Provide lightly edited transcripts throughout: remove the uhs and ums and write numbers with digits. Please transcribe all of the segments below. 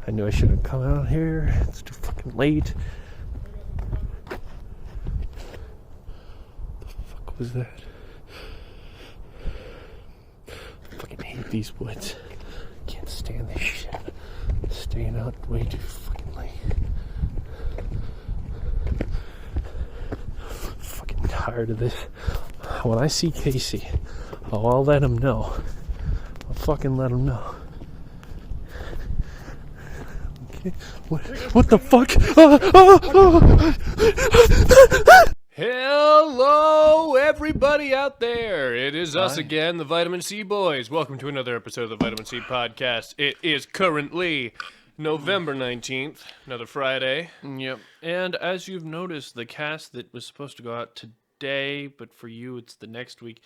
I knew I shouldn't come out here. It's too fucking late. The fuck was that? I fucking hate these woods. Can't stand this shit. Staying out way too fucking late. Fucking tired of this. When I see Casey, I'll let him know. I'll fucking let him know. Okay. What the fuck? Hello, everybody out there. It is us again, the Vitamin C Boys. Welcome to another episode of the Vitamin C Podcast. It is currently November 19th, another Friday. Yep. And as you've noticed, the cast that was supposed to go out today, but for you it's the next week,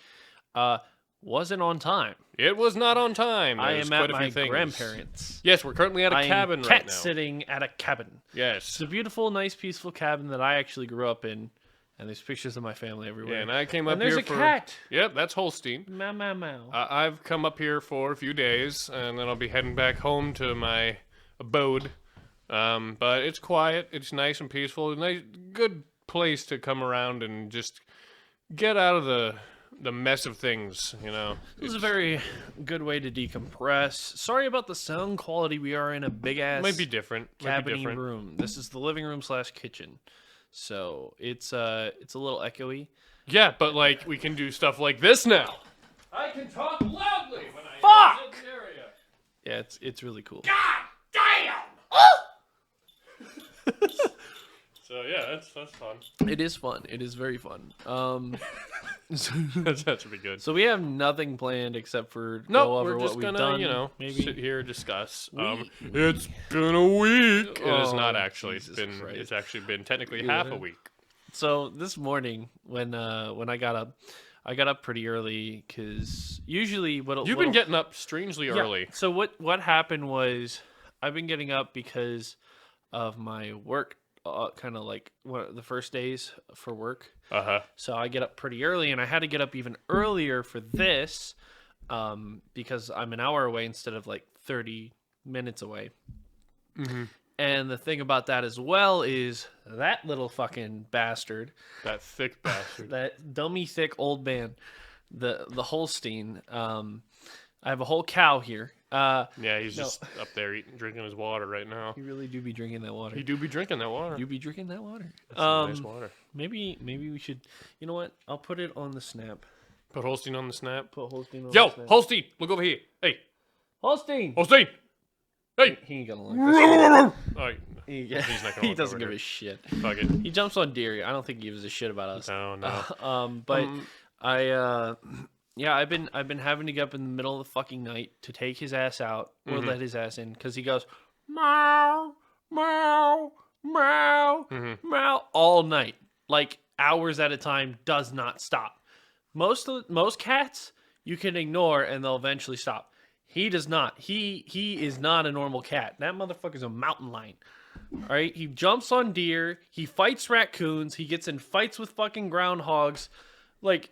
wasn't on time. It was not on time. I am at my grandparents'. Yes, we're currently at a cabin right now. Cat sitting at a cabin. Yes. It's a beautiful, nice, peaceful cabin that I actually grew up in. And there's pictures of my family everywhere. Yeah, and I came up here for... And there's a cat. Yep, that's Holstein. Meow, meow, meow. I've come up here for a few days, and then I'll be heading back home to my abode. But it's quiet. It's nice and peaceful. A nice, good place to come around and just get out of the mess of things, you know. This is a very good way to decompress. Sorry about the sound quality. We are in a big-ass... Might be different. Cabin room. This is the living room / kitchen. So it's a little echoey. Yeah, but like we can do stuff like this now. I can talk loudly when I Fuck! in the area. Yeah, it's really cool. God damn! So yeah, that's fun. It is fun. It is very fun. That should be good. So we have nothing planned except for go over we're what just we've gonna, done. you know, maybe sit here and discuss. It's been a week. It has not actually. Jesus It's Christ. actually been technically half a week. So this morning when I got up pretty early because usually You've been getting up strangely early. So what happened was I've been getting up because of my work. Kind of like the first days for work. So I get up pretty early, and I had to get up even earlier for this because I'm an hour away instead of like 30 minutes away. Mm-hmm. And the thing about that as well is that little fucking bastard, That thick bastard. that dummy thick old man, the Holstein. I have a whole cow here. Yeah, he's just up there drinking his water right now. You really do be drinking that water. He do be drinking that water. You be drinking that water. That's some nice water. Maybe we should. You know what? I'll put it on the snap. Put Holstein on the snap. Put Holstein on Yo, the snap. Holstein, look over here. Hey, Holstein. Holstein. Hey. He ain't gonna like this. All right. He's not gonna he look doesn't over give here. a shit. Fuck it. He jumps on deer. I don't think he gives a shit about us. No. But I've been having to get up in the middle of the fucking night to take his ass out or let his ass in because he goes meow, meow, meow, meow all night, like hours at a time, does not stop. Most cats you can ignore and they'll eventually stop. He does not. He is not a normal cat. That motherfucker's a mountain lion. All right, he jumps on deer. He fights raccoons. He gets in fights with fucking groundhogs. Like,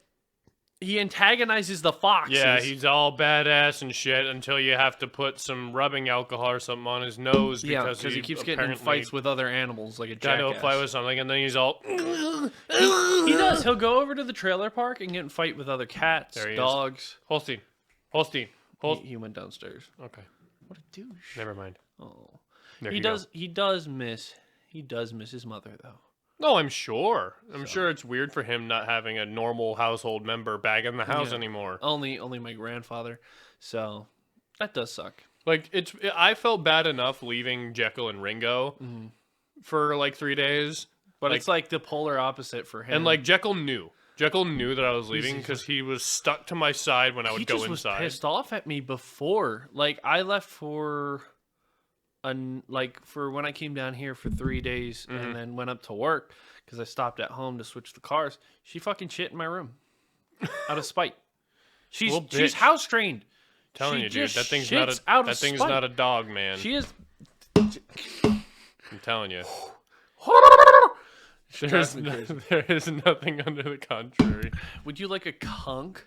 he antagonizes the foxes. Yeah, he's all badass and shit until you have to put some rubbing alcohol or something on his nose because he keeps getting in fights with other animals like a got jackass. to a fight with something, and then he's all. He does. He'll go over to the trailer park and get in fight with other cats, There he is. dogs. Holstein. He went downstairs. Okay, What a douche. never mind. Oh, There he you does. go. He does miss his mother though. No, I'm sure. I'm sure it's weird for him not having a normal household member back in the house anymore. Only my grandfather. So that does suck. Like I felt bad enough leaving Jekyll and Ringo for like 3 days, But it's like the polar opposite for him. and like Jekyll knew that I was leaving because he was stuck to my side when I would he go just was inside. pissed off at me before. Like I left for when I came down here for 3 days and then went up to work because I stopped at home to switch the cars. She fucking shit in my room out of spite. She's house trained. Telling She you, dude, just that thing's shits out of that thing's spite. not a dog, man. She is. I'm telling you. There is nothing under the contrary. Would you like a conch?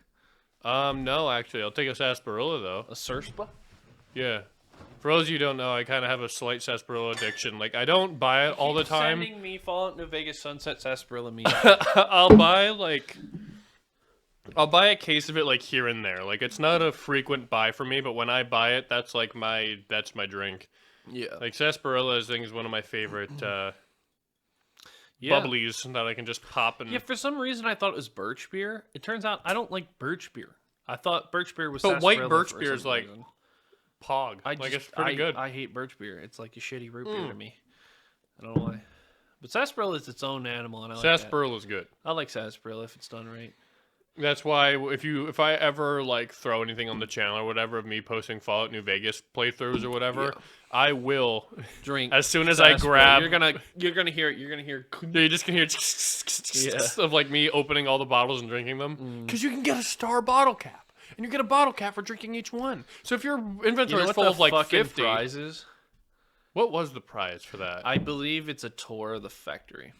No, actually, I'll take a sarsaparilla though. A Surspa? Yeah, For those of you who don't know, I kind of have a slight sarsaparilla addiction. Like, I don't buy it all the time. Sending me Fallout New Vegas Sunset Sarsaparilla meat. I'll buy a case of it like here and there. Like, it's not a frequent buy for me, but when I buy it, that's my drink. Yeah. Like, sarsaparilla I think is one of my favorite bubblies that I can just pop and. Yeah, for some reason I thought it was birch beer. It turns out I don't like birch beer. I thought birch beer was. But white sarsaparilla birch for beer is some like reason. pog. It's pretty good. I hate birch beer. It's like a shitty root beer to me. I don't know why. But sarsaparilla is its own animal, and I like Sarsaparilla is good. I like sarsaparilla if it's done right. That's why if I ever like throw anything on the channel or whatever of me posting Fallout New Vegas playthroughs or whatever, I will drink as soon as I grab. You're gonna hear it. You're gonna hear. You're just gonna hear of like me opening all the bottles and drinking them because you can get a star bottle cap and you get a bottle cap for drinking each one. So if your inventory is full of like 50 prizes, what was the prize for that? I believe it's a tour of the factory.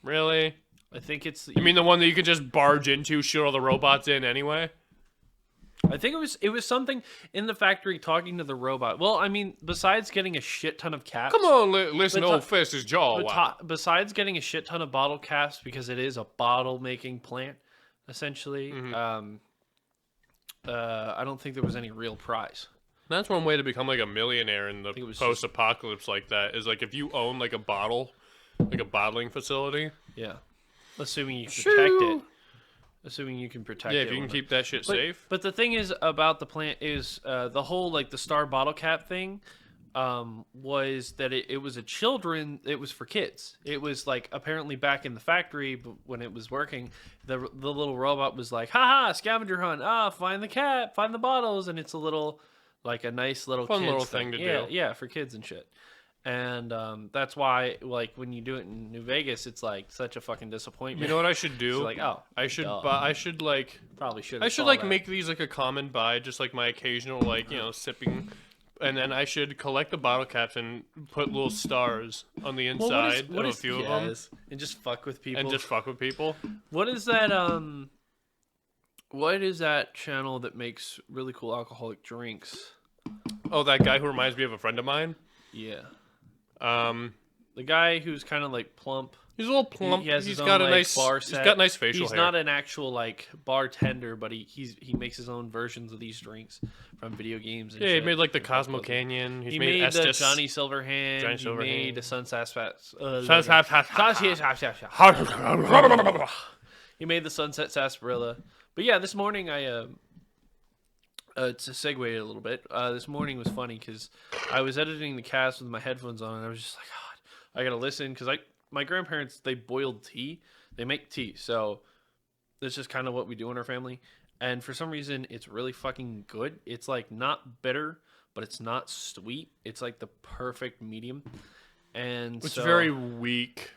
Really? I think it's. You mean the one that you could just barge into, shoot all the robots in anyway? I think it was something in the factory talking to the robot. Well, I mean, besides getting a shit ton of caps. Come on, listen to old Fist's jaw. Besides getting a shit ton of bottle caps, because it is a bottle making plant, essentially. I don't think there was any real prize. That's one way to become like a millionaire in the post-apocalypse like that. Is like if you own like a bottle, like a bottling facility. Yeah. Assuming you can protect it. Assuming you can protect it. Yeah, if you can keep that shit safe. But the thing is about the plant is the whole like the star bottle cap thing was that it was it was for kids. It was like apparently back in the factory when it was working, the little robot was like, haha, scavenger hunt. Find the cap, find the bottles. And it's a little like a nice little fun little thing to do. Yeah, for kids and shit. And that's why, like, when you do it in New Vegas, it's like such a fucking disappointment. You know what I should do? Like, I should probably should. I should like make these like a common buy, just like my occasional like sipping, and then I should collect the bottle caps and put little stars on the inside of a few of them, and just fuck with people. What is that? What is that channel that makes really cool alcoholic drinks? Oh, that guy who reminds me of a friend of mine. Yeah. The guy who's kind of like plump. He's a little plump. He's got a nice bar set. He's got nice facial hair. He's not an actual like bartender, but he makes his own versions of these drinks from video games. And he made like the Cosmo Canyon. He made the Johnny Silverhand. He made the Sunset. He made the Sunset Sarsaparilla. But yeah, this morning I to segue a little bit. This morning was funny because I was editing the cast with my headphones on, and I was just like, God, I gotta listen because my grandparents, they boiled tea. They make tea, so that's just kind of what we do in our family. And for some reason, it's really fucking good. It's like not bitter, but it's not sweet. It's like the perfect medium. And it's very weak.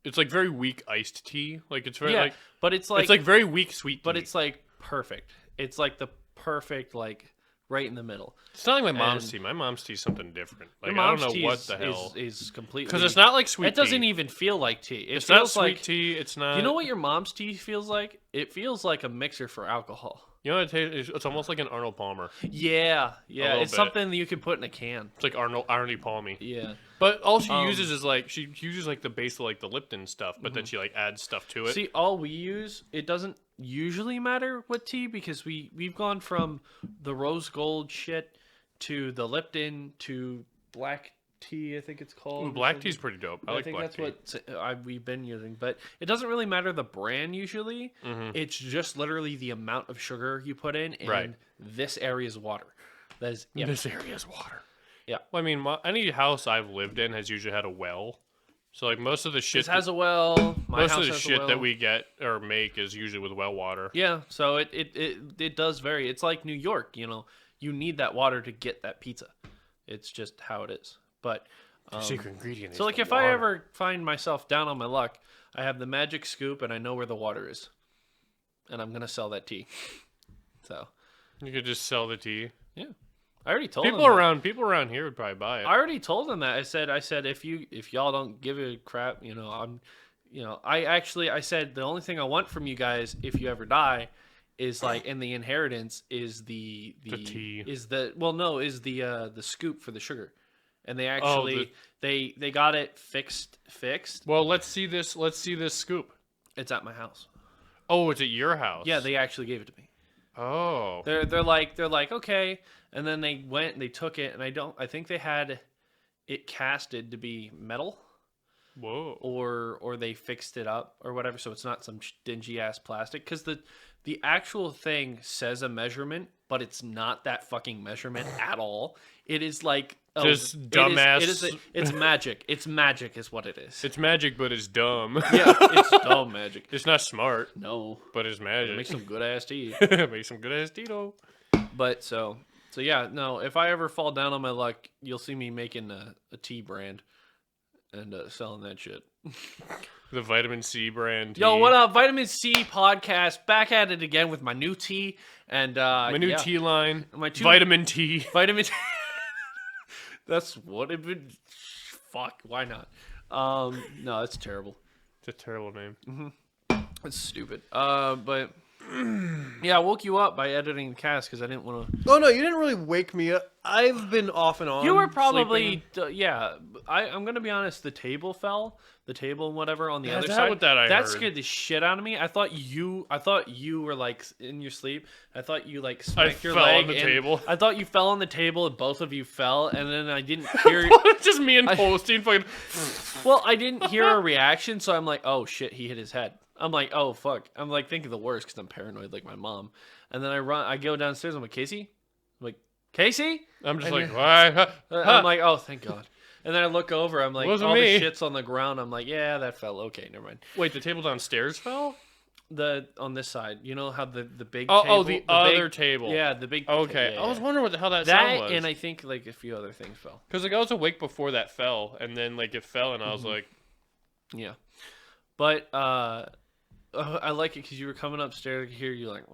It's like very weak iced tea. Like it's very but it's like very weak sweet tea. But it's like perfect. It's like the perfect like right in the middle. It's not like my mom's tea. My mom's tea is something different. Like I don't know what the hell is completely because it's not like sweet. It doesn't even feel like tea. It's not sweet tea. It's not. You know what your mom's tea feels like? It feels like a mixer for alcohol. You know what it tastes? It's almost like an Arnold Palmer. Yeah. It's something that you can put in a can. It's like Arnie Palmy. Yeah. But all she uses is like she uses like the base of like the Lipton stuff, but then she like adds stuff to it. See, all we use, it doesn't usually matter what tea because we've gone from the rose gold shit to the Lipton to black tea, I think it's called. Ooh, black tea's pretty dope. I like think black that's what we've been using, but it doesn't really matter the brand usually. It's just literally the amount of sugar you put in, and this area's water. That is this area's water. Yeah. Well, I mean, any house I've lived in has usually had a well. So like most of the shit this has a well. Most of the shit that we get or make is usually with well water. Yeah, so it does vary. It's like New York, you need that water to get that pizza. It's just how it is. But the secret ingredient. So like if I ever find myself down on my luck, I have the magic scoop and I know where the water is, and I'm gonna sell that tea. So you could just sell the tea. Yeah. I already told people around here would probably buy it. I already told them that. I said if y'all don't give a crap, I said the only thing I want from you guys if you ever die is like, and the inheritance is the tea. is the scoop for the sugar, and they actually they got it fixed. Well, let's see this scoop. It's at my house. Oh, it's at your house. Yeah, they actually gave it to me. Oh. They're like okay, and then they went and they took it, and I think they had it casted to be metal. Whoa. Or they fixed it up or whatever, so it's not some dingy ass plastic. Because the actual thing says a measurement, but it's not that fucking measurement at all. It is like just dumbass. It's magic. It's magic, is what it is. It's magic, but it's dumb. Yeah, it's dumb magic. It's not smart. No, but it's magic. It makes some good ass tea. Makes some good ass tea though. But so yeah, no. If I ever fall down on my luck, you'll see me making a tea brand. And selling that shit. The vitamin C brand tea. Yo, what up? Vitamin C podcast. Back at it again with my new tea. And my new tea line. Vitamin T. Vitamin T. That's what it would. Fuck. Why not? No, it's terrible. It's a terrible name. Mm-hmm. It's stupid. But yeah, I woke you up by editing the cast because I didn't want to. Oh no, you didn't really wake me up. I've been off and on. You were probably yeah. I'm gonna be honest. The table fell. The table and whatever on the other side. What that heard. Scared the shit out of me. I thought you were like in your sleep. I thought you like smacked your leg on the table. I thought you fell on the table and both of you fell, and then I didn't hear. Just me and Holstein fucking. Well, I didn't hear a reaction, so I'm like, oh shit, he hit his head. I'm like, oh fuck. I'm like thinking the worst because I'm paranoid like my mom. And then I go downstairs. I'm like, Casey. I'm like, Casey. I'm just like, why? I'm like, oh thank God. And then I look over. I'm like, Wasn't all me. the shit's on the ground. I'm like, yeah, that fell. Okay, never mind. Wait, the table downstairs fell? On this side, you know how the big table, the other table. Yeah, the big. Okay, yeah, I was wondering what the hell that that sound was. and I think like a few other things fell. Because like I was awake before that fell, and then like it fell, and I was like, yeah, but I like it because you were coming upstairs here. You're like,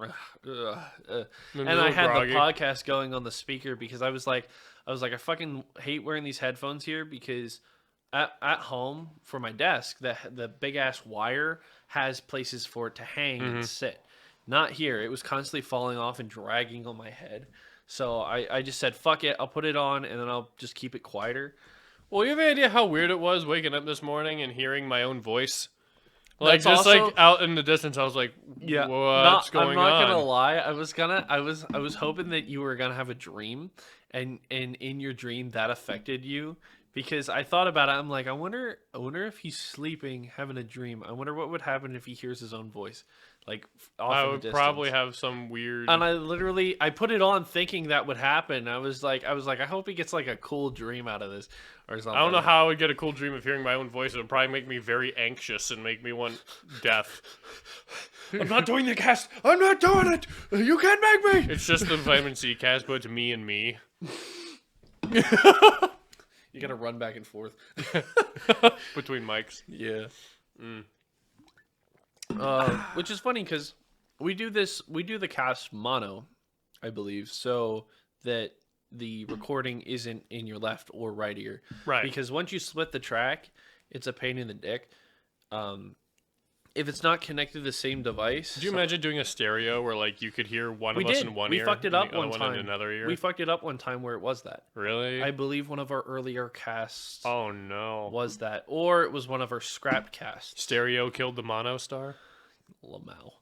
and I had groggy. the podcast going on the speaker because I was like, I fucking hate wearing these headphones here because at home for my desk, the big ass wire has places for it to hang and sit. Not here. It was constantly falling off and dragging on my head. So I just said, fuck it. I'll put it on and then I'll just keep it quieter. Well, you have any idea how weird it was waking up this morning and hearing my own voice? Like That's just also, like out in the distance, I was like, yeah, what's going on? I'm not gonna lie. I was hoping that you were gonna have a dream, and in your dream that affected you because I thought about it. I'm like, I wonder if he's sleeping, having a dream. I wonder what would happen if he hears his own voice, like off I in the would distance. probably have some weird. And I put it on thinking that would happen. I was like, I hope he gets like a cool dream out of this or something. I don't know how I would get a cool dream of hearing my own voice. It would probably make me very anxious and make me want death. I'm not doing the cast. I'm not doing it. You can't make me. It's just the vitamin C cast, but it's me and me. You gotta run back and forth Between mics. Yeah. Which is funny because we do the cast mono, I believe, so that the recording isn't in your left or right ear. Right. Because once you split the track, it's a pain in the dick. If it's not connected to the same device. Could you imagine doing a stereo where like you could hear one of us in one ear? We fucked it and up the other one in time. another ear? We fucked it up one time where it was that. Really? I believe one of our earlier casts Oh no. was that. Or it was one of our scrapped casts. Stereo killed the mono star? Lamau.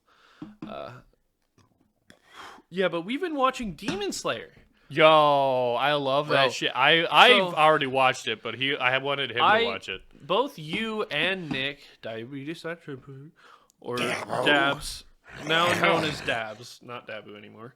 Yeah, but we've been watching Demon Slayer. Yo, I love Bro, that shit. I've already watched it, but I wanted him to watch it. Both you and Nick, Diabetes Attribute, or Dabs, now known as Dabs, not Dabu anymore.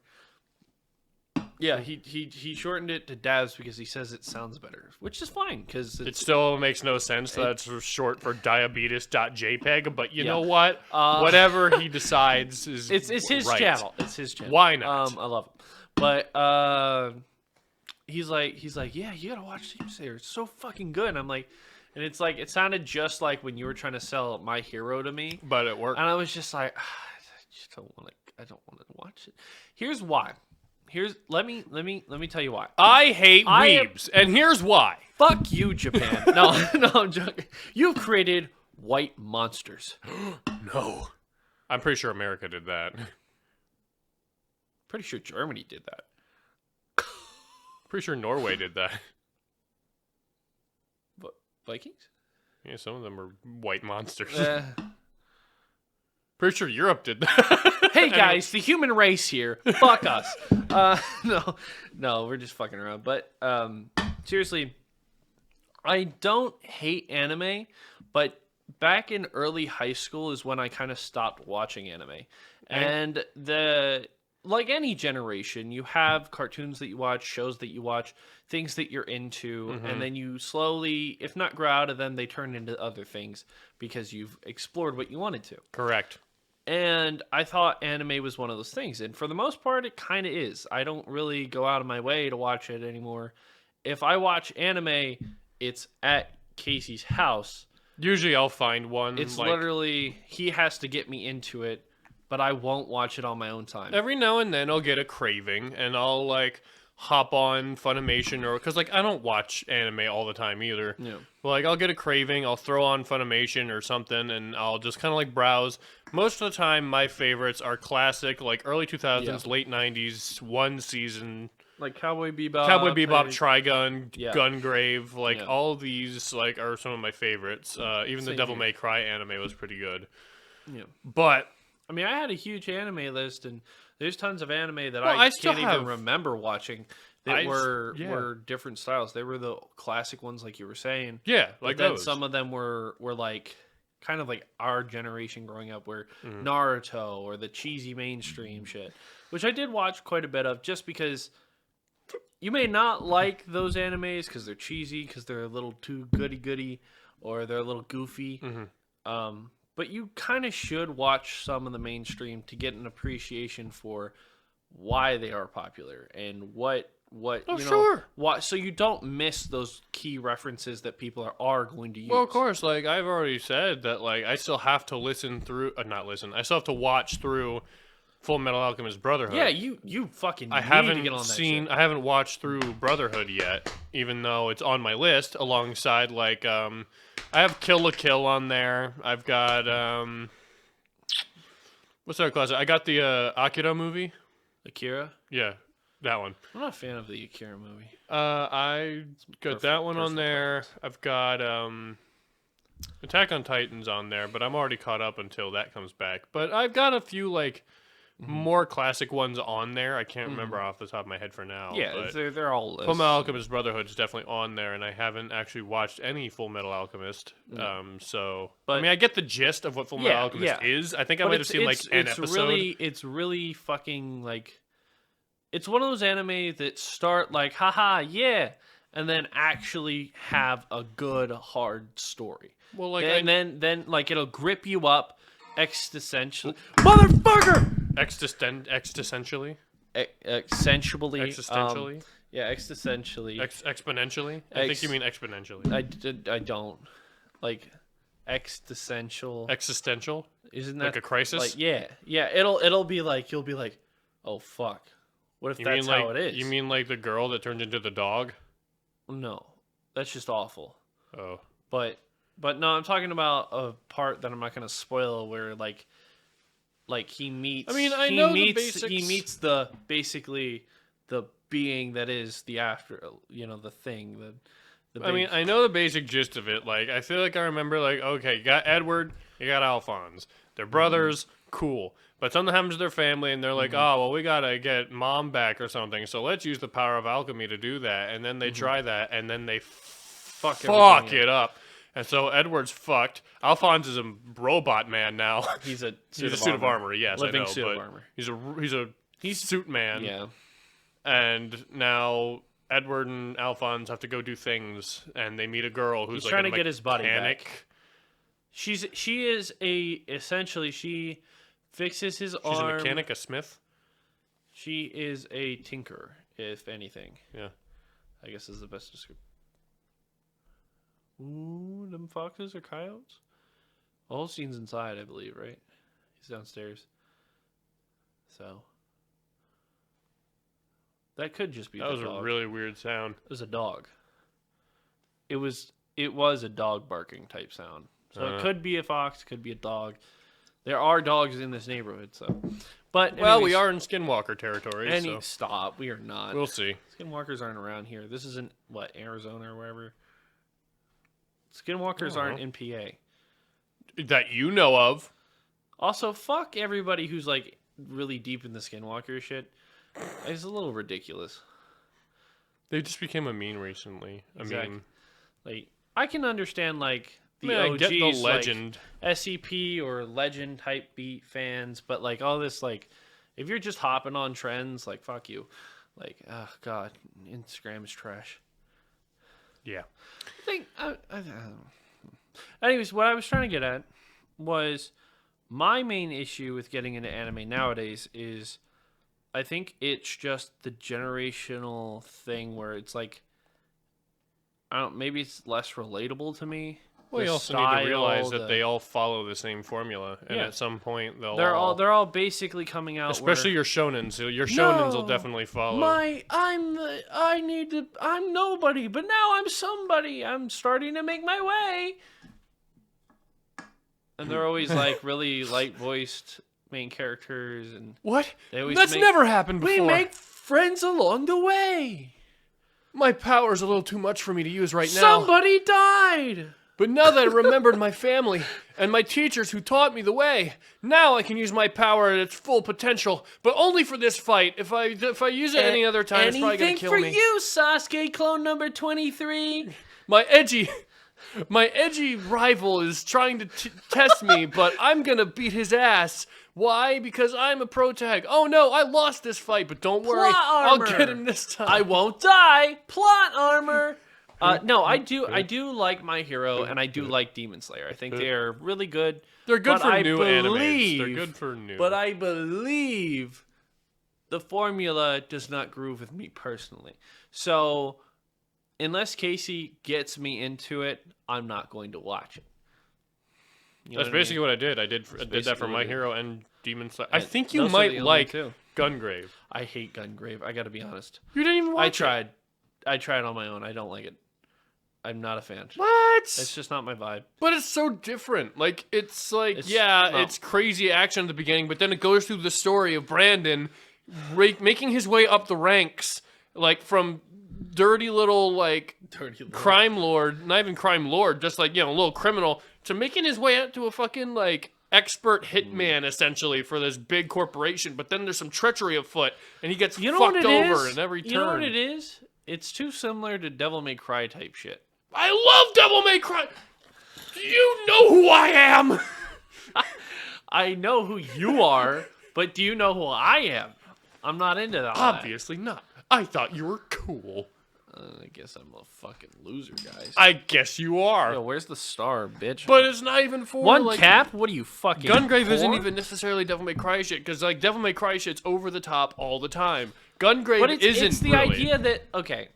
Yeah, he shortened it to Dabs because he says it sounds better, which is fine because It still makes no sense that it's short for diabetes.jpg, but you Yeah. know what? Whatever he decides is it's his right. channel. It's his channel. Why not? I love him. But he's like, yeah, you gotta watch Demon Slayer. It's so fucking good. And I'm like, and it's like, it sounded just like when you were trying to sell My Hero to me. But it worked. And I was just like, I don't want to watch it. Here's why. Let me tell you why. I hate weebs, and here's why. Fuck you, Japan. No, I'm joking. You've created white monsters. No. I'm pretty sure America did that. Pretty sure Germany did that. Pretty sure Norway did that. But Vikings? Yeah, some of them are white monsters. Eh. Pretty sure Europe did that. Hey guys, the human race here. Fuck us. No, we're just fucking around. But seriously, I don't hate anime, but back in early high school is when I kind of stopped watching anime. And like any generation, you have cartoons that you watch, shows that you watch, things that you're into, and then you slowly, if not grow out of them, they turn into other things because you've explored what you wanted to. Correct. And I thought anime was one of those things. And for the most part, it kind of is. I don't really go out of my way to watch it anymore. If I watch anime, it's at Casey's house. Usually I'll find one. It's like, literally, he has to get me into it, but I won't watch it on my own time. every now and then I'll get a craving and I'll like hop on Funimation or because like I don't watch anime all the time either. Yeah. Like I'll get a craving, I'll throw on Funimation or something, and I'll just kind of like browse. Most of the time, my favorites are classic, like early 2000s, late 90s, one season. Like Cowboy Bebop. Cowboy Bebop, Trigun, Yeah. Gungrave, like Yeah. all of these like are some of my favorites. Even the Same Devil here. May Cry anime was pretty good. Yeah. But I mean, I had a huge anime list, and there's tons of anime that Well, I I still can't even have- remember watching that I- were yeah. different styles. They were the classic ones, like you were saying. yeah, But like then those. some of them were like kind of like our generation growing up, where Mm-hmm. Naruto or the cheesy mainstream shit, which I did watch quite a bit of, just because you may not like those animes because they're cheesy, because they're a little too goody or they're a little goofy. Mm-hmm. But you kind of should watch some of the mainstream to get an appreciation for why they are popular and what Oh, you know, sure. why, so you don't miss those key references that people are going to use. Well, of course, like I've already said that like I still have to listen through not listen. I still have to watch through Full Metal Alchemist Brotherhood. Yeah, you fucking I need haven't to get on that seen shit. I haven't watched through Brotherhood yet, even though it's on my list alongside like I have Kill la Kill on there. I've got what's that classic? I got the Akira movie. Akira. Yeah, that one. I'm not a fan of the Akira movie. I got that one on personal there. I've got Attack on Titan's on there, but I'm already caught up until that comes back. But I've got a few like more classic ones on there. I can't remember off the top of my head for now. Yeah, but they're all lists. Full Metal Alchemist Brotherhood is definitely on there, and I haven't actually watched any Full Metal Alchemist. So, But- I mean, I get the gist of what Full Metal Yeah, Alchemist yeah. is. I think I But might have seen like an episode. It's really fucking like, it's one of those anime that start like, haha, yeah, and then actually have a good hard story. Well, like and then like it'll grip you up existentially, motherfucker. existentially, Essentially, existentially, yeah, existentially. exponentially. I think you mean exponentially. I don't like existential. Existential, Isn't that like a crisis. Like, yeah. It'll be like, you'll be like, oh fuck, what if you that's mean like how it is? you mean like the girl that turned into the dog? No, that's just awful. Oh, But no, I'm talking about a part that I'm not gonna spoil, where like he meets. I mean, I he know the meets, He basics. meets the basically the being that is the after, the thing. The I mean, big- I know the basic gist of it. Like, I feel like I remember, like, okay, you got Edward, you got Alphonse. They're brothers, cool. But something happens to their family, and they're like, oh, well, we gotta get mom back or something, so let's use the power of alchemy to do that. And then they try that, and then they fuck everything it up. And so Edward's fucked. Alphonse is a robot man now. he's a He's a suit of armor, yes, living I know. suit but of armor. He's a suit man. Yeah. And now Edward and Alphonse have to go do things, and they meet a girl who's He's like trying a to get his body mechanic. back. She fixes his She's arm. a mechanic, a smith. She is a tinker, if anything. Yeah. I guess is the best description. Ooh, them foxes or coyotes? Holstein's inside, I believe, right? He's downstairs. So that could just be That the was dog. a really weird sound. It was a dog. It was a dog barking type sound. So it could be a fox, could be a dog. There are dogs in this neighborhood, so. But Well, we anyways, are in Skinwalker territory, so stop. We are not. we'll see. Skinwalkers aren't around here. This isn't Arizona or wherever. Skinwalkers aren't in PA. That you know of. Also, fuck everybody who's like really deep in the Skinwalker shit. It's a little ridiculous. They just became a meme recently. Exactly. I mean, Like, I can understand like the I OGs, get the legend. like SCP or Legend type beat fans, but like all this like, if you're just hopping on trends, like fuck you. Like, oh god, Instagram is trash. Yeah. I don't know. Anyways, what I was trying to get at was my main issue with getting into anime nowadays is I think it's just the generational thing where it's like maybe it's less relatable to me. Well, you The also need to realize style, that they all follow the same formula, and Yeah. at some point they'll they're all basically coming out. especially your shonens. So your shonens will definitely follow. I'm nobody, but now I'm somebody. I'm starting to make my way. And they're always like really light voiced main characters, and What? they always That's make- never happened before. we make friends along the way. My power's a little too much for me to use right now. Somebody died. But now that I remembered my family and my teachers who taught me the way, now I can use my power at its full potential, but only for this fight. If I use it any other time, it's probably gonna Anything kill for me. you, Sasuke clone number 23. My edgy rival is trying to test me, but I'm gonna beat his ass. Why? Because I'm a pro tag. Oh no, I lost this fight, but don't worry, Plot I'll armor. get him this time. I won't die. Plot armor. No, I do like My Hero, and I do like Demon Slayer. I think they are really good. They're good but for I new animes. They're believe- good for new. But I believe the formula does not groove with me personally. So unless Casey gets me into it, I'm not going to watch it. You know That's what I mean? basically what I did. I did that basically for what My it is. Hero and Demon Slayer. I think you Those are might the only like two. Gungrave. I hate Gungrave. I got to be honest. You didn't even watch I it. tried. I tried on my own. I don't like it. I'm not a fan. What? It's just not my vibe. But it's so different. Like it's like It's- no. it's crazy action at the beginning, but then it goes through the story of Brandon making his way up the ranks, like from dirty little like Dirty little- crime lord, not even crime lord, just like a little criminal, to making his way out to a fucking like expert hitman essentially for this big corporation. But then there's some treachery afoot, and he gets You know what fucked it over is? in every turn. You know what it is? It's too similar to Devil May Cry type shit. I love Devil May Cry. Do you know who I am? I know who you are, but do you know who I am? I'm not into that. Obviously not. I thought you were cool. I guess I'm a fucking loser, guys. I guess you are. Yo, where's the star, bitch? But it's not even for one like, cap? What are you fucking? Gungrave isn't poor? even necessarily Devil May Cry shit, because like Devil May Cry shit's over the top all the time. Gungrave But it's isn't the really. idea that okay,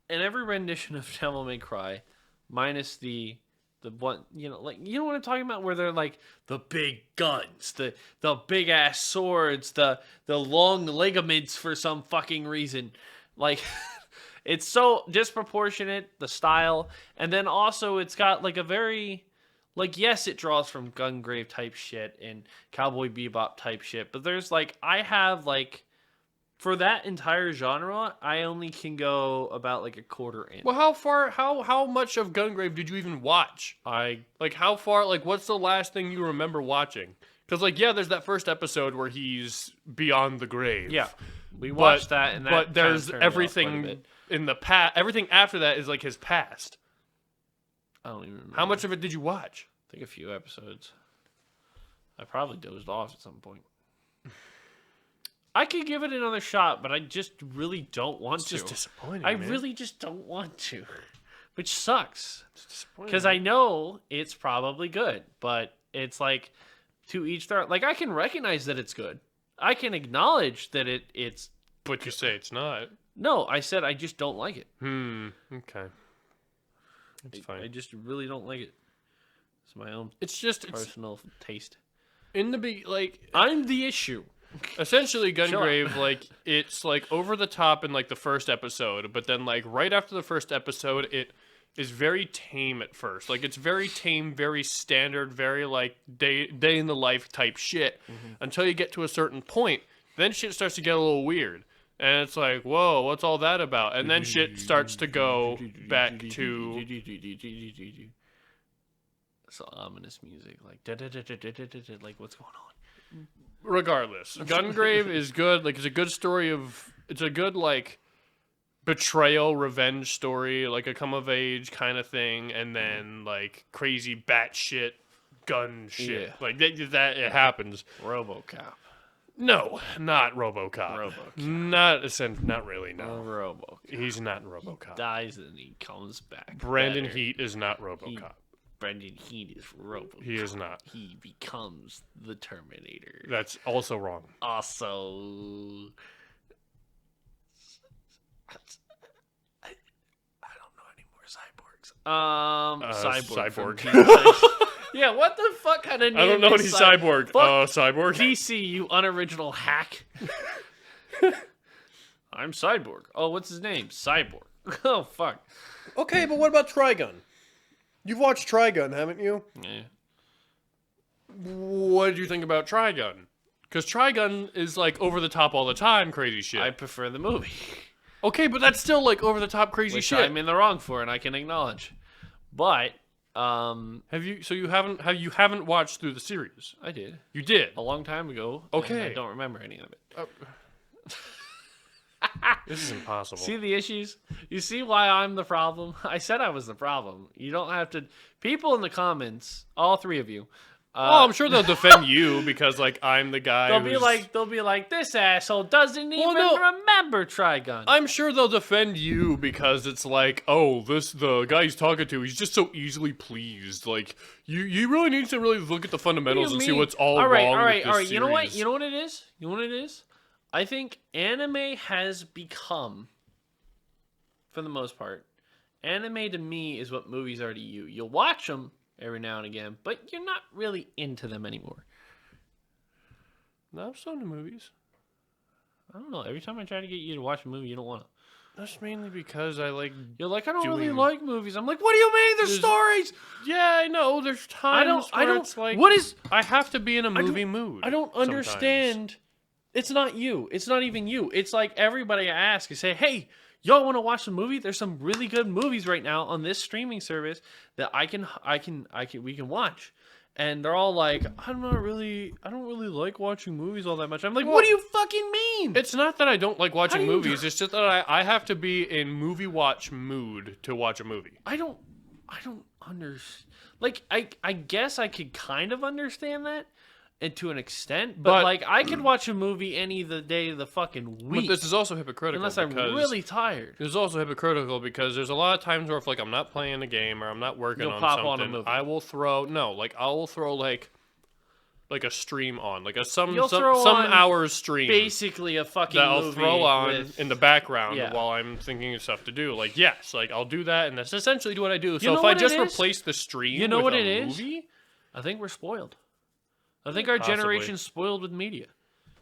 in every rendition of Devil May Cry, minus the one, like what I'm talking about, where they're like the big guns, the big ass swords, the long ligaments for some fucking reason, like. It's so disproportionate, the style, and then also it's got like a very, like, yes, it draws from Gungrave type shit and Cowboy Bebop type shit, but there's like, I have like, for that entire genre, I only can go about like a quarter in. Well, how much of Gungrave did you even watch? Like how far, like what's the last thing you remember watching? Because like, yeah, there's that first episode where he's beyond the grave. Yeah, we watched that, and that but there's kind of turned me off quite a everything bit. in the past. Everything after that is like his past. I don't even remember. How much of it did you watch? I think a few episodes. I probably dozed off at some point. I could give it another shot, but I just really don't want It's to. just disappointing. I man. really just don't want to, which sucks It's disappointing. because I know it's probably good, but it's like to each their. Like I can recognize that it's good. I can acknowledge that it's. But you say it's not. No, I said I just don't like it. Okay. It's fine. I just really don't like it. It's my own It's just personal taste. in the like I'm the issue. essentially Chill Gungrave like it's like over the top in like the first episode, but then like right after the first episode it is very tame at first. Like, it's very tame, very standard, very, like, day in the life type shit until you get to a certain point. Then shit starts to get a little weird. And it's like, whoa, what's all that about? And then shit starts to go back to... It's ominous music, like like what's going on? Regardless, Gungrave is good. Like, it's a good story of... It's a good, like... betrayal, revenge story, like a come-of-age kind of thing, and then, like, crazy batshit gun shit. Yeah. Like, that it happens. RoboCop. No, not RoboCop. Not really, no. RoboCop. He's not RoboCop. Dies and he comes back. Brandon better. Heat is not RoboCop. Brendan Heat is RoboCop. He is not. He becomes the Terminator. That's also wrong. Also... I don't know any more cyborgs. Cyborg. Cyborg. Yeah, what the fuck kind of name I don't know is any cyborg. Fuck Cyborg? DC, you unoriginal hack. I'm Cyborg. Oh, what's his name? Cyborg. Oh, fuck. Okay, but what about Trigun? You've watched Trigun, haven't you? Yeah. What did you think about Trigun? Because Trigun is, like, over the top all the time crazy shit. I prefer the movie. Okay, but that's still, like, over the top crazy Which shit. I'm in the wrong for, and I can acknowledge. But, you haven't watched through the series? I did. You did? A long time ago. Okay. And I don't remember any of it. This is impossible. See the issues? You see why I'm the problem? I said I was the problem. You don't have to... People in the comments, all three of you... I'm sure they'll defend you because, like, I'm the guy They'll be like, this asshole doesn't even remember Trigun. I'm sure they'll defend you because it's like, oh, the guy he's talking to, he's just so easily pleased. Like, you really need to really look at the fundamentals and see what's all wrong with this series. You know what? You know what it is? You know what it is? I think anime has become, for the most part, anime to me is what movies are to you. You'll watch them every now and again, but you're not really into them anymore. No, I'm still into movies. I don't know. Every time I try to get you to watch a movie, you don't want to. That's mainly because I like... You're like, I don't really like movies. I'm like, what do you mean? There's stories! Yeah, I know. There's times where it's like... What is... I have to be in a movie mood. I don't understand. It's not you. It's not even you. It's like everybody I ask, I say, hey... Y'all want to watch a movie? There's some really good movies right now on this streaming service that we can watch. And they're all like, I don't really like watching movies all that much. I'm like, what do you fucking mean? It's not that I don't like watching movies. It's just that I have to be in movie watch mood to watch a movie. I don't understand. Like, I guess I could kind of understand that. And to an extent, but like I could watch a movie any the day of the fucking week. But this is also hypocritical unless I'm really tired. It's also hypocritical because there's a lot of times where if like I'm not playing a game or I'm not working on something, I will throw like a stream on, like some hours stream, basically a fucking that I'll movie throw on in the background while I'm thinking of stuff to do. Like yes, like I'll do that, and that's essentially what I do. So if I just replace the stream, you know what it is? I think we're spoiled. I think our generation's spoiled with media.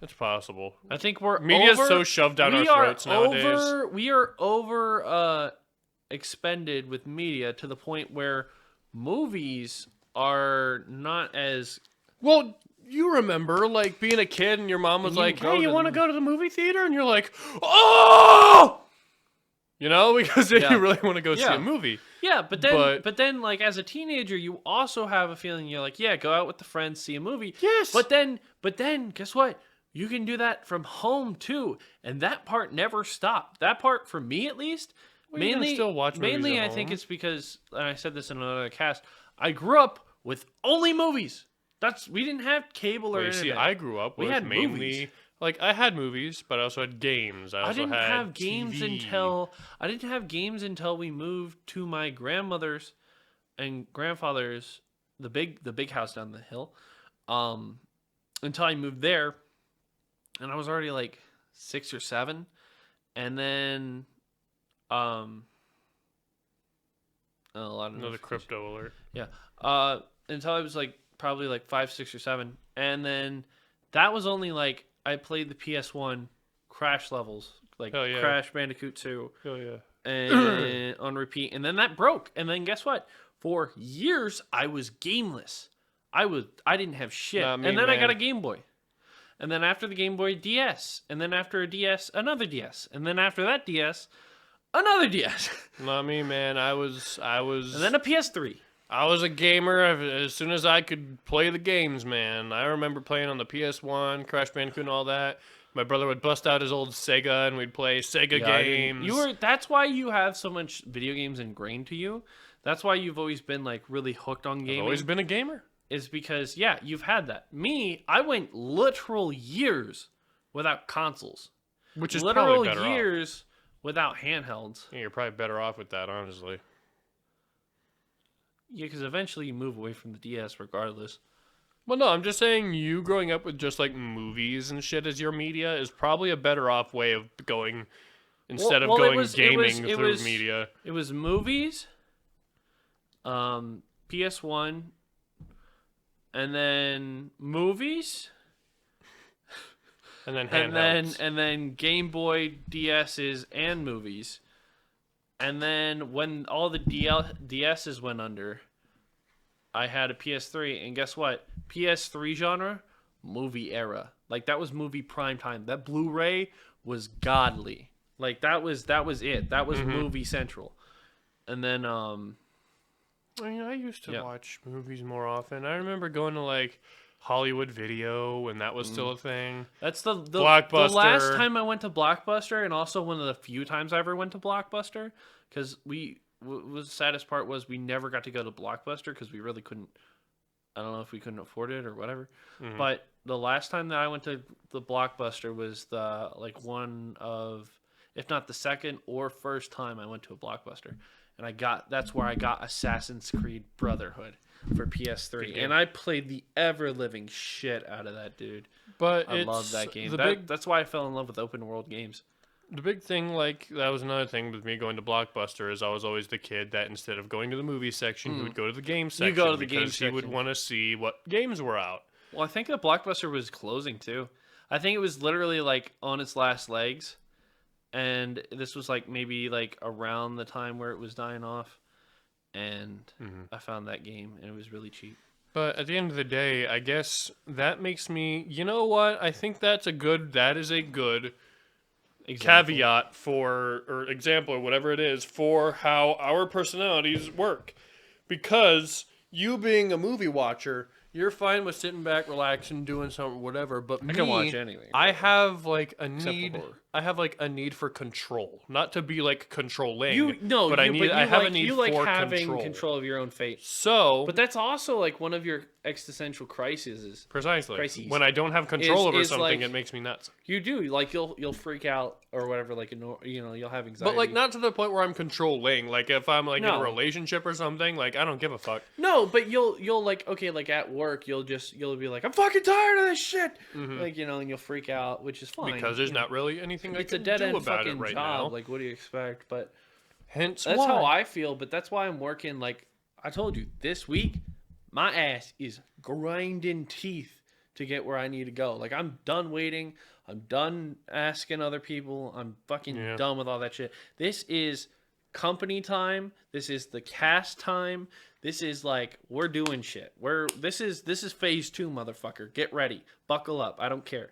It's possible. I think we're media's so shoved down our throats nowadays. We are over expended with media to the point where movies are not as well. You remember like being a kid and your mom was like, "Hey, you want to go to the movie theater?" And you're like, "Oh!" You know, because you really want to go see a movie. Yeah, but then, like, as a teenager, you also have a feeling you're like, yeah, go out with the friends, see a movie. Yes. But then, guess what? You can do that from home, too. And that part never stopped. That part, for me at least, mainly, still watch movies at I think home. it's because, and I said this in another cast, I grew up with only movies. We didn't have cable or internet. See, I grew up with mainly... Movies. Like, I had movies, but I also had games. I didn't have games until we moved to my grandmother's and grandfather's, the big house down the hill. Until I moved there, and I was already like 6 or 7, and then a lot of another crypto alert. Yeah. Until I was like probably like 5, 6, or 7, and then that was only like. I played the PS1 Crash levels, like Crash Bandicoot 2. Hell yeah. and on repeat, and then that broke. And then guess what? For years, I was gameless. I didn't have shit. Not me, and then I got man. a Game Boy. And then after the Game Boy, DS. And then after a DS, another DS. And then after that DS, another DS. Not me, man. I was. And then a PS3. I was a gamer as soon as I could play the games, man. I remember playing on the PS1, Crash Bandicoot and all that. My brother would bust out his old Sega and we'd play Sega games. That's why you have so much video games ingrained to you. That's why you've always been like really hooked on gaming. I've always been a gamer. Is because you've had that. Me, I went literal years without consoles. Which is literal probably better years without handhelds. Yeah, you're probably better off with that, honestly. Yeah, because eventually you move away from the DS regardless. Well, no, I'm just saying you growing up with just like movies and shit as your media is probably a better off way of going instead of going gaming through media. It was movies, PS1, and then movies, And then handhelds. and then Game Boy DSs and movies. And then when all the DSs went under, I had a PS3, and guess what? PS3 genre, movie era. Like that was movie prime time. That Blu-ray was godly. Like that was it. That was movie central. And then I mean, I used to Yeah. watch movies more often. I remember going to like Hollywood Video when that was still a thing. that's the Blockbuster. The last time I went to Blockbuster, and also one of the few times I ever went to Blockbuster, because was the saddest part was we never got to go to Blockbuster because we really couldn't. I don't know if we couldn't afford it or whatever. But the last time that I went to the Blockbuster was the one of, if not the second or first time I went to a Blockbuster, and that's where I got Assassin's Creed Brotherhood for PS3, and I played the ever living shit out of that, dude. But I love that game. That's why I fell in love with open world games. The big thing, like, that was another thing with me going to Blockbuster, is I was always the kid that instead of going to the movie section, he would go to the game section. go to the game because he would section. want to see what games were out. Well, I think that Blockbuster was closing too. I think it was literally like on its last legs, and this was like maybe like around the time where it was dying off, and I found that game and it was really cheap. But at the end of the day, I guess that makes me, you know what? I think that is a good caveat or example or whatever it is for how our personalities work. Because you being a movie watcher, you're fine with sitting back, relaxing, doing something, whatever. But I can watch anything. I have like a for need. horror. I have like a need for control, not to be like controlling. I have a need you like for having control of your own fate. So, But that's also like one of your existential crises. precisely crises when I don't have control over is something, like- it makes me nuts. You do like you'll freak out or whatever. Like you'll have anxiety. But like not to the point where I'm controlling. Like if I'm like in No. a relationship or something, like I don't give a fuck. No, but you'll like okay, like at work, you'll be like, I'm fucking tired of this shit, like and you'll freak out, which is fine Because there's you know. not really anything I It's a can dead do end about it fucking right job. now. Like, what do you expect? But Hence that's why. how I feel. But that's why I'm working. Like I told you, this week, my ass is grinding teeth to get where I need to go. Like I'm done waiting. I'm done asking other people. I'm fucking done with all that shit. This is company time. This is the cast time. This is like we're doing shit. This is phase 2, motherfucker. Get ready. Buckle up. I don't care.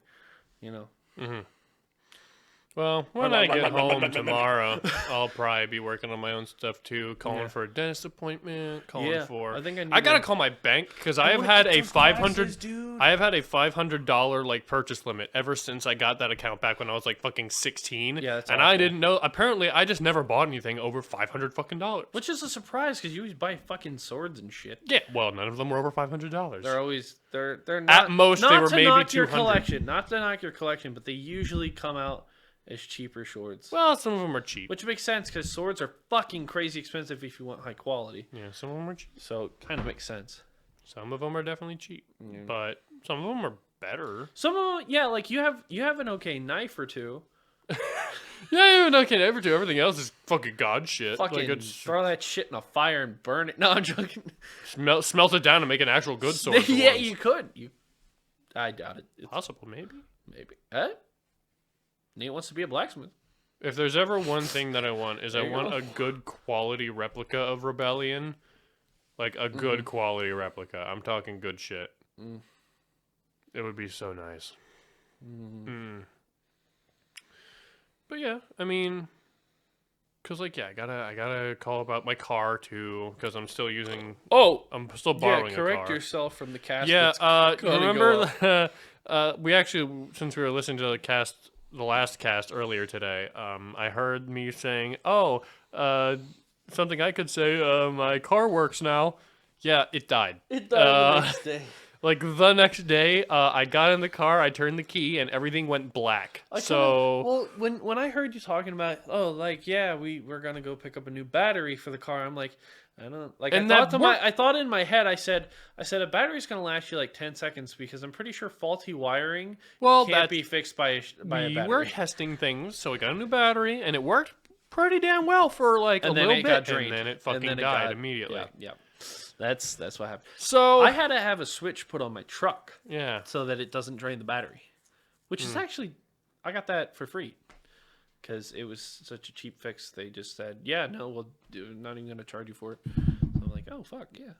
Well, when I get home tomorrow, I'll probably be working on my own stuff too. Calling for a dentist appointment. Calling for. I think I gotta to- call my bank because I have had a $500. I have had a $500 like purchase limit ever since I got that account back when I was like fucking 16. Yeah, that's and I awful. didn't know. Apparently, I just never bought anything over $500 fucking dollars. Which is a surprise because you always buy fucking swords and shit. Yeah, well, none of them were over $500. They're always they're not most, they not were to maybe knock your 200. collection, not to knock your collection, but they usually come out as cheaper swords. Well, some of them are cheap. Which makes sense because swords are fucking crazy expensive if you want high quality. Yeah, some of them are cheap. So it kind of makes sense. Some of them are definitely cheap, but some of them are better. Some of them, yeah, like you have an okay knife or two. Yeah, even okay, never do. Everything else is fucking god shit. Fucking Like it's throw that shit in a fire and burn it. No, I'm joking. smelt it down and make an actual good sword. for Yeah, once. you could. I doubt it. It's Possible, maybe. maybe. Huh? Nate wants to be a blacksmith. If there's ever one thing that I want is I There you want go. a good quality replica of Rebellion. Like a good quality replica. I'm talking good shit. It would be so nice. But yeah, I mean, cause like I gotta call about my car too, cause I'm still borrowing yeah, correct a car. yourself from the cast. Yeah, that's gonna remember we actually, since we were listening to the last cast earlier today, I heard me saying, something I could say, my car works now. Yeah, it died. It died the next day. Like the next day, I got in the car, I turned the key, and everything went black. Well, when I heard you talking about, we're gonna go pick up a new battery for the car, I'm like, I don't like. And I thought in my head, I said a battery's gonna last you like 10 seconds because I'm pretty sure faulty wiring can't be fixed by a we battery. were testing things, so we got a new battery, and it worked pretty damn well for like and a then little it bit, got drained, and then it fucking died immediately. Yeah. That's what happened. So I had to have a switch put on my truck yeah, so that it doesn't drain the battery, which is actually, I got that for free because it was such a cheap fix. They just said, yeah, no, we're not even going to charge you for it. So I'm like, oh, fuck, yeah.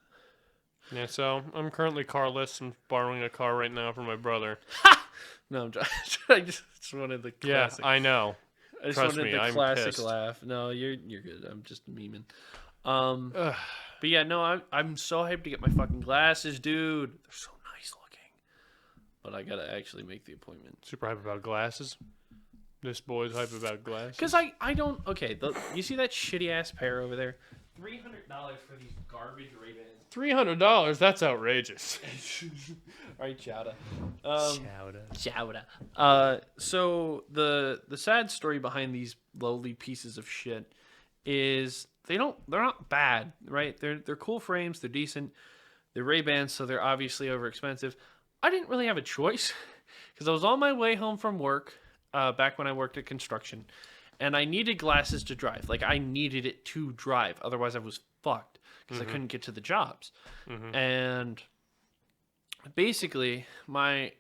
yeah. So I'm currently carless. I'm borrowing a car right now from my brother. No, I just wanted the classic. Yeah, I know. I just Trust wanted me, the I'm classic pissed. laugh. No, you're good. I'm just memeing. But yeah, no, I'm so hyped to get my fucking glasses, dude. They're so nice looking. But I gotta actually make the appointment. Super hype about glasses. This boy's hype about glasses. Cause I don't. Okay, you see that shitty ass pair over there? $300 for these garbage Ray-Bans. $300. That's outrageous. All right, Chowda. Chowda. So the sad story behind these lowly pieces of shit is they're not bad, right? They're cool frames, they're decent. They're Ray-Bans, so they're obviously over expensive. I didn't really have a choice because I was on my way home from work back when I worked at construction, and I needed glasses to drive. Like I needed it to drive, otherwise I was fucked because I couldn't get to the jobs. And basically, my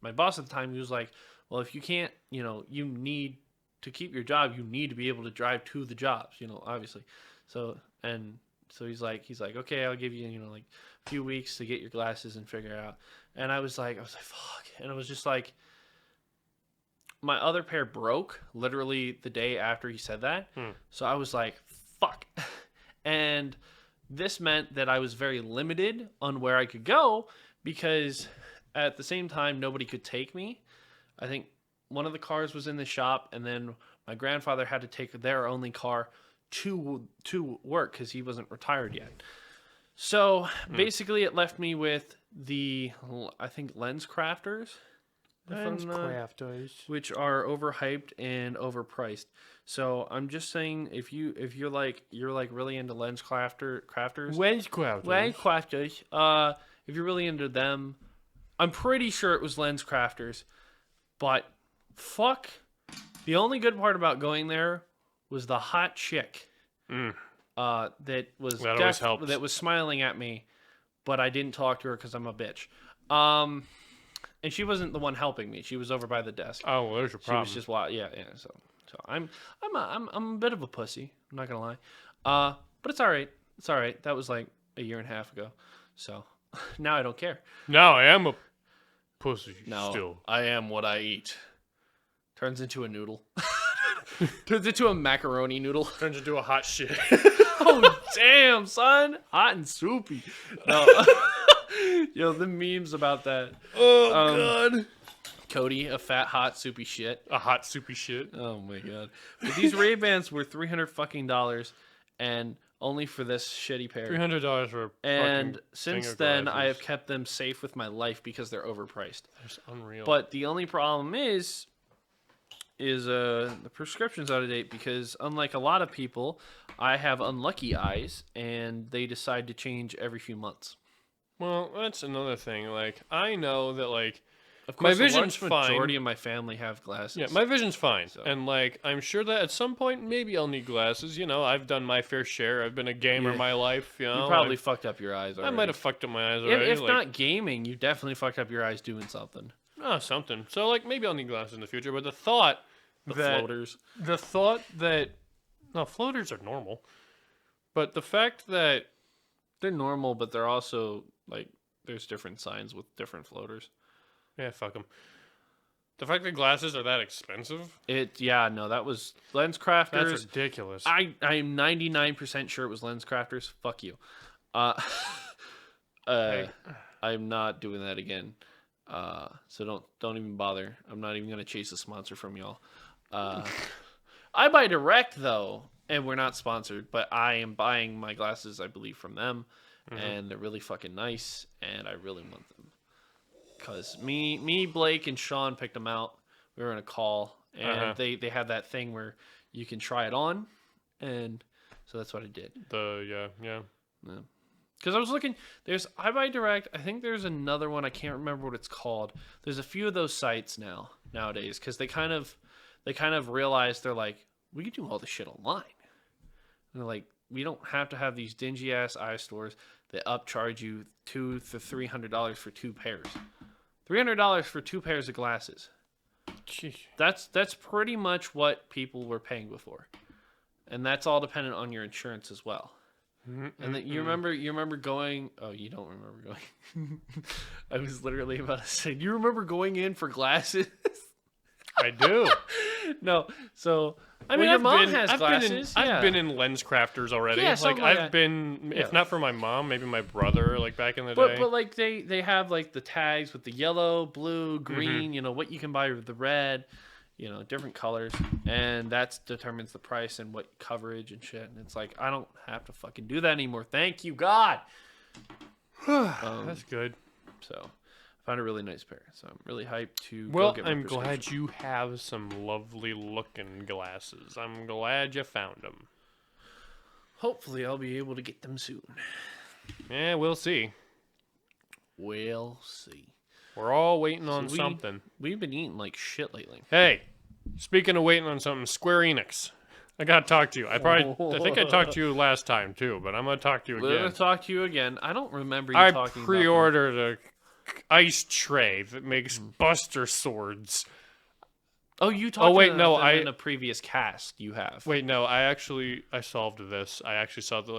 boss at the time, he was like, "Well, if you can't, you need to keep your job, you need to be able to drive to the jobs, obviously." So he's like, "Okay, I'll give you, like a few weeks to get your glasses and figure it out." And I was like, fuck. And it was just like, my other pair broke literally the day after he said that. So I was like, fuck. And this meant that I was very limited on where I could go because at the same time, nobody could take me. I think one of the cars was in the shop, and then my grandfather had to take their only car to work because he wasn't retired yet. So basically, it left me with I think Lens Crafters, which are overhyped and overpriced. So I'm just saying, if you're like really into Lens crafters, if you're really into them, I'm pretty sure it was Lens Crafters, but fuck, the only good part about going there was the hot chick that was smiling at me, but I didn't talk to her because I'm a bitch. And she wasn't the one helping me. She was over by the desk. Oh, well, there's your problem. She was just yeah. So I'm a bit of a pussy. I'm not gonna lie. But it's all right. It's all right. That was like a year and a half ago. So now I don't care. Now I am a pussy. No, still. I am what I eat. Turns into a noodle. Turns into a macaroni noodle. Turns into a hot shit. Oh damn, son! Hot and soupy. No. Yo, the memes about that. Oh god. Cody, a fat, hot, soupy shit. A hot soupy shit. Oh my god. But these Ray-Bans were $300 fucking, and only for this shitty pair. $300 for a And fucking since thing of then, glasses. I have kept them safe with my life because they're overpriced. That's unreal. But the only problem is the prescription's out of date because unlike a lot of people, I have unlucky eyes and they decide to change every few months. Well, that's another thing. Like, I know that, like, Of course, my vision's a large majority fine. of my family have glasses. Yeah, my vision's fine. So. And, like, I'm sure that at some point, maybe I'll need glasses. I've done my fair share. I've been a gamer Yeah. my life, You probably fucked up your eyes I already. might have fucked up my eyes already. If not gaming, you definitely fucked up your eyes doing something. Oh, something. So, like, maybe I'll need glasses in the future. But the thought The that floaters. the thought that no floaters are normal, but the fact that They're normal, but they're also like there's different signs with different floaters. yeah, fuck them. The fact that glasses are that expensive, That was LensCrafters. that's ridiculous. I'm 99% sure it was LensCrafters. Fuck you. Hey. I'm not doing that again. So don't even bother. I'm not even gonna chase a sponsor from y'all. I buy direct though, and we're not sponsored, but I am buying my glasses, I believe, from them, and they're really fucking nice, and I really want them. Cause me, Blake, and Sean picked them out. We were in a call, and they have that thing where you can try it on, and so that's what I did. Yeah. Because I was looking, I buy direct. I think there's another one. I can't remember what it's called. There's a few of those sites nowadays because they kind of realize they're like, we can do all this shit online. And they're like, we don't have to have these dingy ass eye stores that upcharge you $200 to $300 for 2 pairs. $300 for 2 pairs of glasses. Gee. That's pretty much what people were paying before, and that's all dependent on your insurance as well. And then you remember going. Oh, you don't remember going. I was literally about to say, you remember going in for glasses? I do. No, so I mean, Well, your mom has glasses. I've been in Lens Crafters already. Yeah, like something I've like that. been, if Yeah. not for my mom, maybe my brother. Like back in the day. But like they have like the tags with the yellow, blue, green. You know what you can buy with the red. You know, different colors, and that determines the price and what coverage and shit. And it's like, I don't have to fucking do that anymore. Thank you, God. That's good. So, I found a really nice pair. So I'm really hyped to. Well, go get my I'm prescription. glad you have some lovely looking glasses. I'm glad you found them. Hopefully, I'll be able to get them soon. Yeah, we'll see. We'll see. We're all waiting on we- something. We've been eating like shit lately. Hey, speaking of waiting on something, Square Enix. I gotta talk to you. I think I talked to you last time too, but I'm gonna talk to you We're again. gonna talk to you again. I don't remember you I talking pre-ordered a ice tray that makes Buster swords. about. Oh, you talked. wait, about no, them in a previous cast. You have. Wait, no, I solved this. I actually saw the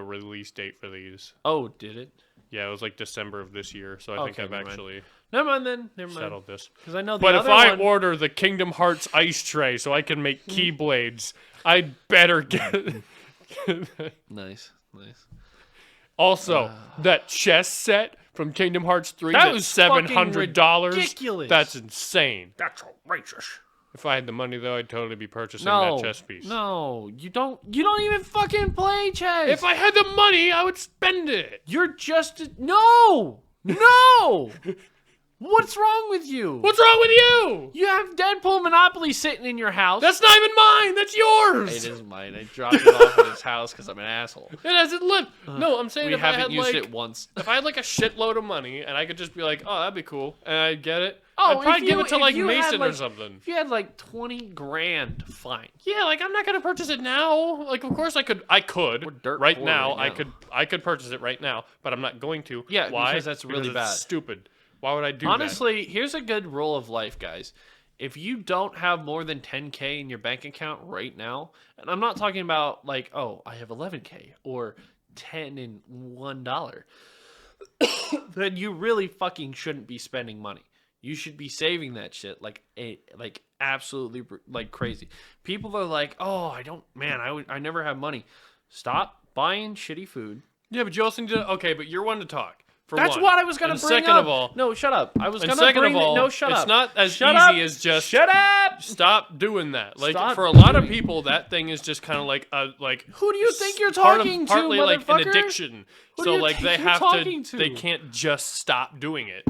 release date for these. Oh, did it? Yeah, it was like December of this year, so I think Okay, I've never mind. actually Never mind then. Never mind. settled this. Because I know the But if other I one. order the Kingdom Hearts ice tray so I can make keyblades, I'd better get Nice. Also, that chess set from Kingdom Hearts 3 That that's was $700. ridiculous. That's insane. That's outrageous. If I had the money though, I'd totally be purchasing No, that chess piece. no, you don't even fucking play chess. If I had the money, I would spend it. You're just no. What's wrong with you? What's wrong with you? You have Deadpool Monopoly sitting in your house. That's not even mine. That's yours. It is mine. I dropped it off at his house because I'm an asshole. It hasn't lived. No, I'm saying We if I haven't had used like it once. if I had like a shitload of money and I could just be like, oh, that'd be cool, and I'd get it. Oh, I'd probably if give you- it to if like you had, Mason or like- something. If you had like 20 grand, fine. Yeah, like I'm not gonna purchase it now. Like, of course I could. We're dirt right poor now. right now. I could purchase it right now, but I'm not going to. Yeah, Why? because that's really it's bad. Stupid. Why would I do Honestly, here's a good rule of life, guys. If you don't have more than 10K in your bank account right now, and I'm not talking about like, oh, I have 11K or 10 and $1, then you really fucking shouldn't be spending money. You should be saving that shit like absolutely like crazy. People are like, oh, I never have money. Stop buying shitty food. that? Yeah, but you also need to. Okay, but you're one to talk. For That's one. what I was gonna And bring second up. of all, No, shut up. I was and gonna second bring of all, no, shut it's up. not as Shut easy up. as just Shut up. stop doing that. Like Stop for a lot of doing it. people, that thing is just kind of like a like. Who do you think you're part of- talking to, partly like an motherfucker? addiction. Who do So you like think they you're have talking to? They can't just stop doing it.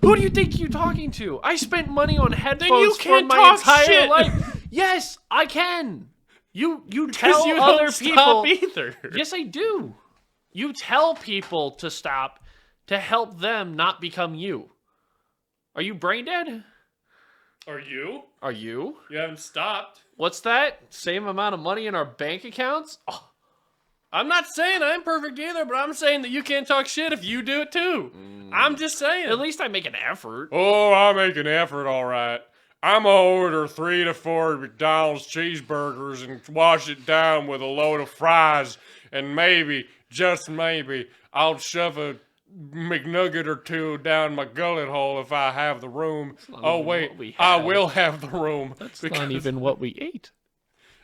Who do you think you're talking to? I spent money on headphones you can't for my talk entire shit. life. Yes, I can. You Because tell you other don't people. stop either. Yes, I do. You tell people to stop to help them not become you. Are you brain dead? Are you? Are you? You haven't stopped. What's that? Same amount of money in our bank accounts? Oh, I'm not saying I'm perfect either, but I'm saying that you can't talk shit if you do it too. I'm just saying. at least I make an effort. Oh, I make an effort, all right. I'm gonna order 3 to 4 McDonald's cheeseburgers and wash it down with a load of fries, and maybe, just maybe, I'll shove a McNugget or 2 down my gullet hole if I have the room. Oh even wait, what we I have. will have the room. It's not even what we ate.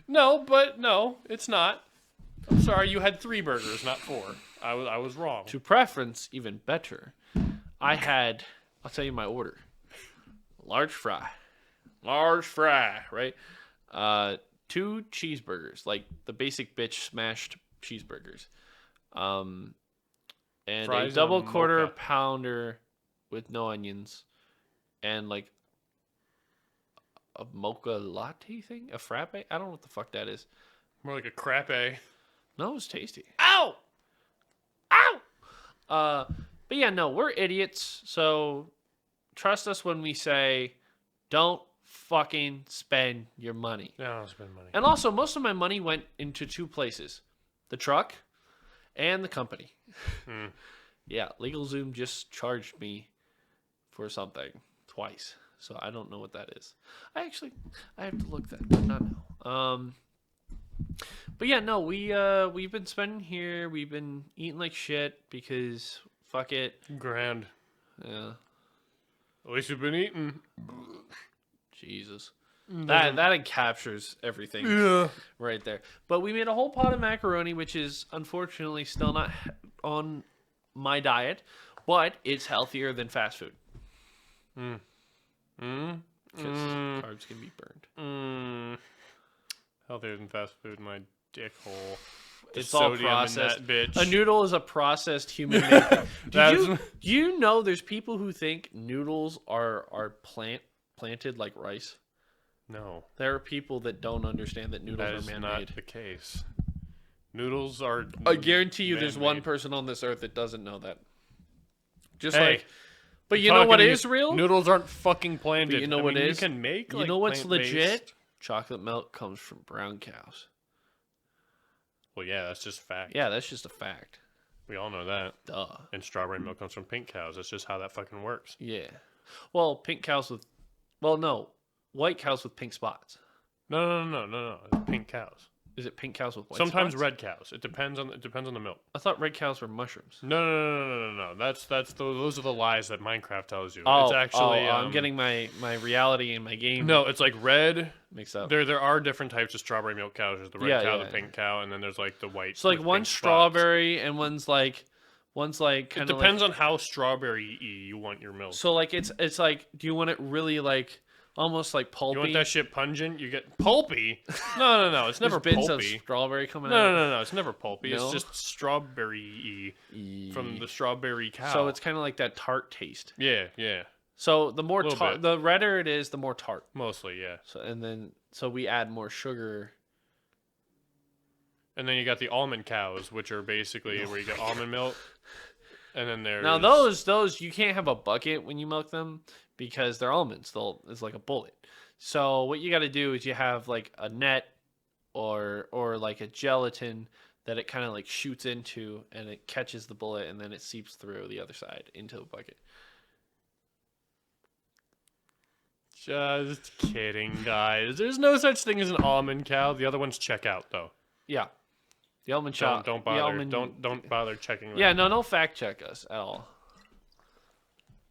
No, it's not. I'm sorry, you had 3 burgers, not 4. I was wrong. To preference, even better, I'll tell you my order. Large fry, right? 2 cheeseburgers, like the basic bitch smashed cheeseburgers. And Fries a and double a quarter mocha. pounder with no onions. And like a mocha latte thing? A frappe? I don't know what the fuck that is. More like a crepe. No, it was tasty. Ow! Ow! But yeah, no, we're idiots. So trust us when we say, don't fucking spend your money. No, I don't spend money. And also, most of my money went into 2 places: the truck and the company. Yeah, LegalZoom just charged me for something twice, so I don't know what that is. I have to look that, but not now. But yeah, no, we've been spending here. We've been eating like shit because fuck it. Grand. Yeah, At least you've been eating. Jesus. That captures everything Yeah. right there. But we made a whole pot of macaroni, which is unfortunately still not on my diet, but it's healthier than fast food. Because carbs can be burned. Healthier than fast food, my dick hole. The It's all sodium in processed. that bitch. A noodle is a processed human made thing. Do you know there's people who think noodles are planted like rice? No, There are people that don't understand that that noodles is are not man-made. the case. Noodles are. I guarantee you there's one man-made. person on this earth that doesn't know that. Just Hey, like, but you know what Talking to is you, real? Noodles aren't fucking planted. But you know I what mean, is? You can make. You Like, know what's plant-based- legit? Chocolate milk comes from brown cows. Well, yeah, that's just fact. Yeah, that's just a fact. We all know that. Duh. And strawberry milk comes from pink cows. That's just how that fucking works. Yeah. Well, pink cows with, well, no, white cows with pink spots. No. It's pink cows. Is it pink cows with white Sometimes spots? red cows. It depends on the milk. I thought red cows were mushrooms. No. Those are the lies that Minecraft tells you. Oh, It's actually. I'm getting my reality and my game No, it's like red. mixed up. There are different types of strawberry milk cows. There's the red Yeah, cow, yeah, the pink cow, and then there's like the white. So like with one's pink spots. strawberry and one's like It kind of depends on how strawberry you want your milk. So like it's like, do you want it really like almost like pulpy? You want that shit pungent? You get pulpy. No. It's never There's bits of pulpy. strawberry coming out. No. It's never pulpy. No? It's just strawberry from the strawberry cow. So it's kind of like that tart taste. yeah. So the more Little tart, bit. the redder it is, the more tart. Mostly, yeah. So we add more sugar. And then you got the almond cows, which are basically where you get almond milk. And then there's Now those you can't have a bucket when you milk them because they're almonds. It's like a bullet. So what you got to do is you have like a net or like a gelatin that it kind of like shoots into and it catches the bullet and then it seeps through the other side into the bucket. Just kidding, guys. There's no such thing as an almond cow. The other ones check out though. Yeah, the almond shop. Don't the bother. almond- Don't bother checking them. Yeah, no, don't fact check us at all.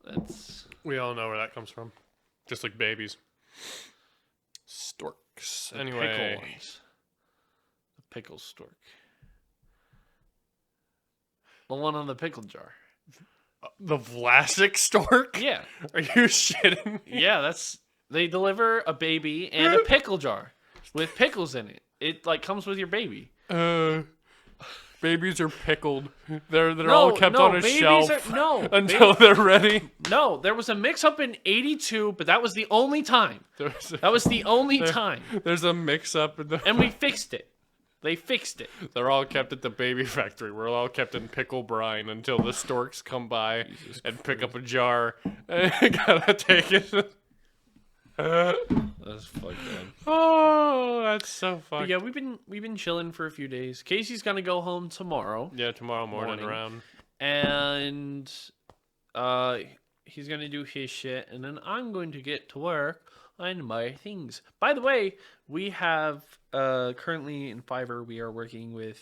That's We all know where that comes from. Just like babies. Storks. the Anyway. pickle ones. The pickle stork. The one on the pickle jar. The Vlasic stork? Yeah. Are you shitting me? Yeah, they deliver a baby and a pickle jar with pickles in it. It like comes with your baby. Babies are pickled. They're all kept on a babies shelf until they're ready. No, there was a mix up in '82, but that was the only time. That was the only time, There's a mix up in the and we fixed it. They fixed it. They're all kept at the baby factory. We're all kept in pickle brine until the storks come by and pick up a jar. And gotta take it. That's fucked up. Oh, that's so But fucked. yeah, we've been chilling for a few days. Casey's gonna go home tomorrow, Yeah, tomorrow morning Morning. around. and he's gonna do his shit, and then I'm going to get to work find my things. By the way, we have currently in Fiverr, we are working with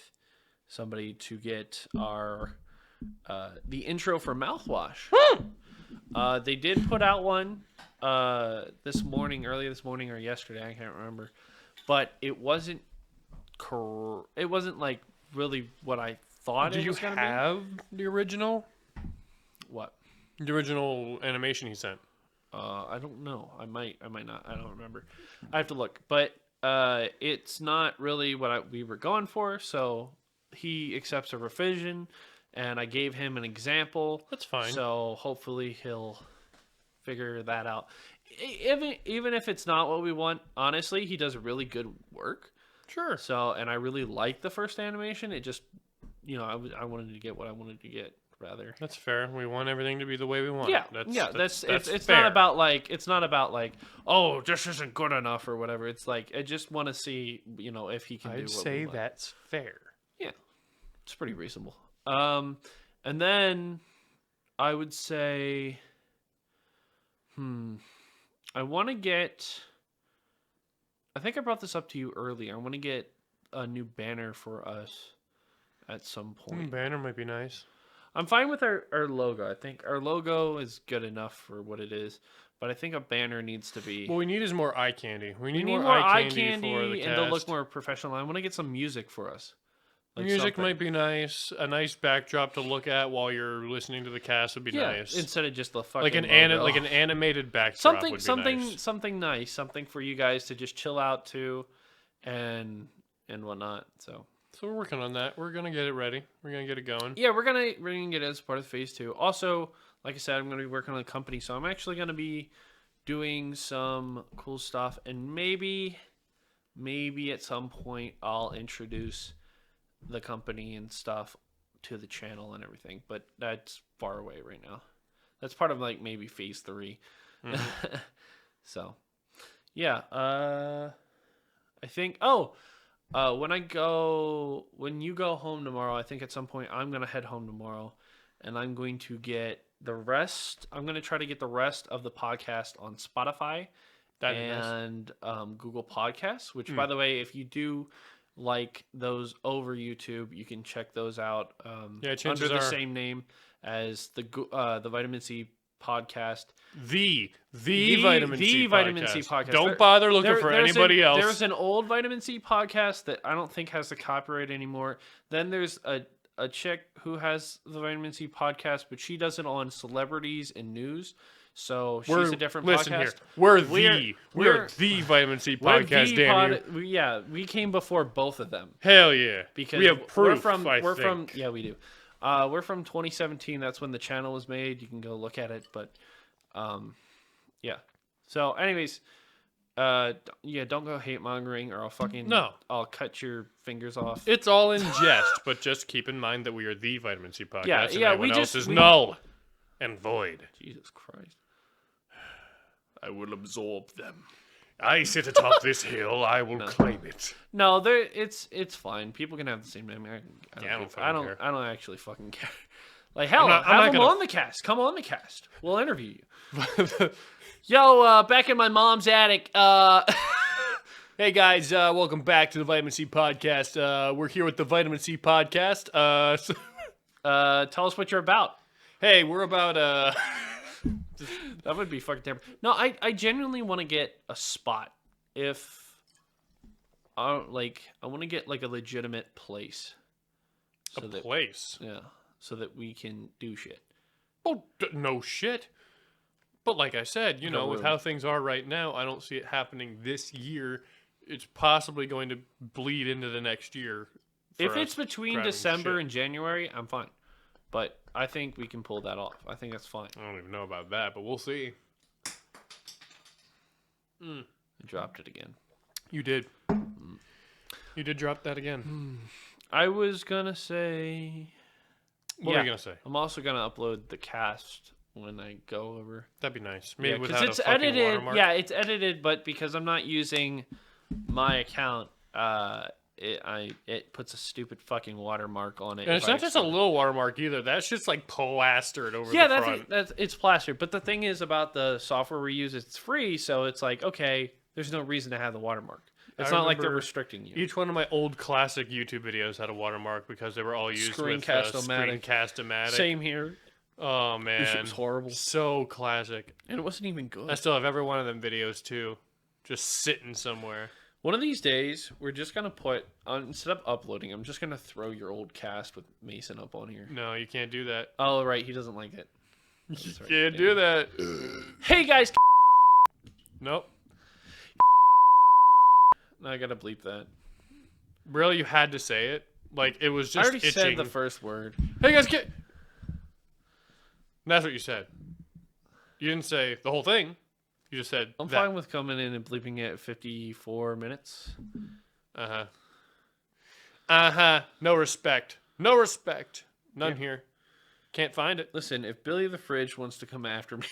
somebody to get our the intro for Mouthwash. They did put out one early this morning or yesterday, I can't remember, but it wasn't it wasn't like really what I thought it was going to be. Do you have the original? What? The original animation he sent. I don't know. I might not. I don't remember. I have to look. But it's not really what we were going for. So he accepts a revision, and I gave him an example. That's fine. So hopefully he'll figure that out. Even if it's not what we want, honestly, he does really good work. Sure. So, and I really liked the first animation. It just, I wanted to get what I wanted to get. Rather, that's fair. We want everything to be the way we want. Yeah, that's it's fair. not about like oh, this isn't good enough or whatever. It's like I just want to see if he can do what we say want. that's fair. Yeah, it's pretty reasonable. And then I would say, I want to get. I think I brought this up to you earlier. I want to get a new banner for us at some point. Banner might be nice. I'm fine with our logo. I think our logo is good enough for what it is, but I think a banner needs to be. What we need is more eye candy. We need more eye eye candy for the and cast. to look more professional. I want to get some music for us. Like music something. might be nice. A nice backdrop to look at while you're listening to the cast would be nice. Instead of just the fucking like an animated backdrop. something would be something nice. something nice, something for you guys to just chill out to, and whatnot. So we're working on that. We're gonna get it ready. We're gonna get it going. Yeah, we're gonna get it as part of phase 2. Also, like I said, I'm gonna be working on a company, so I'm actually gonna be doing some cool stuff, and maybe at some point I'll introduce the company and stuff to the channel and everything. But that's far away right now. That's part of like maybe phase 3. Mm-hmm. So, yeah. I think. When you go home tomorrow, I think at some point I'm going to head home tomorrow, and I'm going to get the rest. I'm going to try to get the rest of the podcast on Spotify and Google Podcasts, which, by the way, if you do like those over YouTube, you can check those out under the same name as the Vitamin C podcast. The Vitamin C podcast. Don't bother looking for anybody else. There's an old Vitamin C podcast that I don't think has the copyright anymore. Then there's a chick who has the Vitamin C podcast, but she does it on celebrities and news. So she's a different podcast. Here. We're the Vitamin C podcast, Daniel. We came before both of them. Hell yeah. Because we have proof, yeah, we do. We're from 2017. That's when the channel was made. You can go look at it, but yeah. So anyways, don't go hate mongering or I'll cut your fingers off. It's all in jest, but just keep in mind that we are the Vitamin C podcast. Yeah, and everyone else is null and void. Jesus Christ. I will absorb them. I sit atop this hill. I will claim it. No, it's fine. People can have the same name. I don't actually fucking care. Like hell, have them on the cast. Come on the cast. We'll interview you. Yo, back in my mom's attic. Hey guys, welcome back to the Vitamin C podcast. We're here with the Vitamin C podcast. Tell us what you're about. Hey, we're about That would be fucking terrible. No, I genuinely want to get a spot. If I want to get like a legitimate place. Place? Yeah, so that we can do shit. Oh, no shit. But like I said, with how things are right now, I don't see it happening this year. It's possibly going to bleed into the next year. If it's between December and January, I'm fine. But I think we can pull that off. I think that's fine. I don't even know about that, but we'll see. I dropped it again. You did. You did drop that again. I was going to say... What were you going to say? I'm also going to upload the cast when I go over. That'd be nice. Maybe because it's edited. Yeah, it's edited, but because I'm not using my account, it puts a stupid fucking watermark on it. And if it's I not just a export it. little watermark either. That's just like plastered over Yeah, the front. that's it's plastered. But the thing is about the software we use, it's free, so it's like, okay, there's no reason to have the watermark. It's I not like they're remember restricting you. Each one of my old classic YouTube videos had a watermark because they were all used with Screencast-O-Matic. Screencast-O-Matic. Same here. Oh man, This shit was horrible, so classic. and it wasn't even I good. still have every one of them videos too, just sitting somewhere. One of these days, we're just gonna put instead of uploading, I'm just gonna throw your old cast with Mason up on here. No, you can't do that. Oh right, he doesn't like it. That's right. Can't do that. Hey guys, Nope. I gotta bleep that. Really, you had to say it. Like it was I just already itching. said the first word. Hey guys, get. That's what you said. You didn't say the whole thing. You just said I'm that. fine with coming in and bleeping it at 54 minutes. Uh-huh. Uh-huh. No respect. No respect. None Yeah. here. Can't find it. Listen, if Billy the Fridge wants to come after me,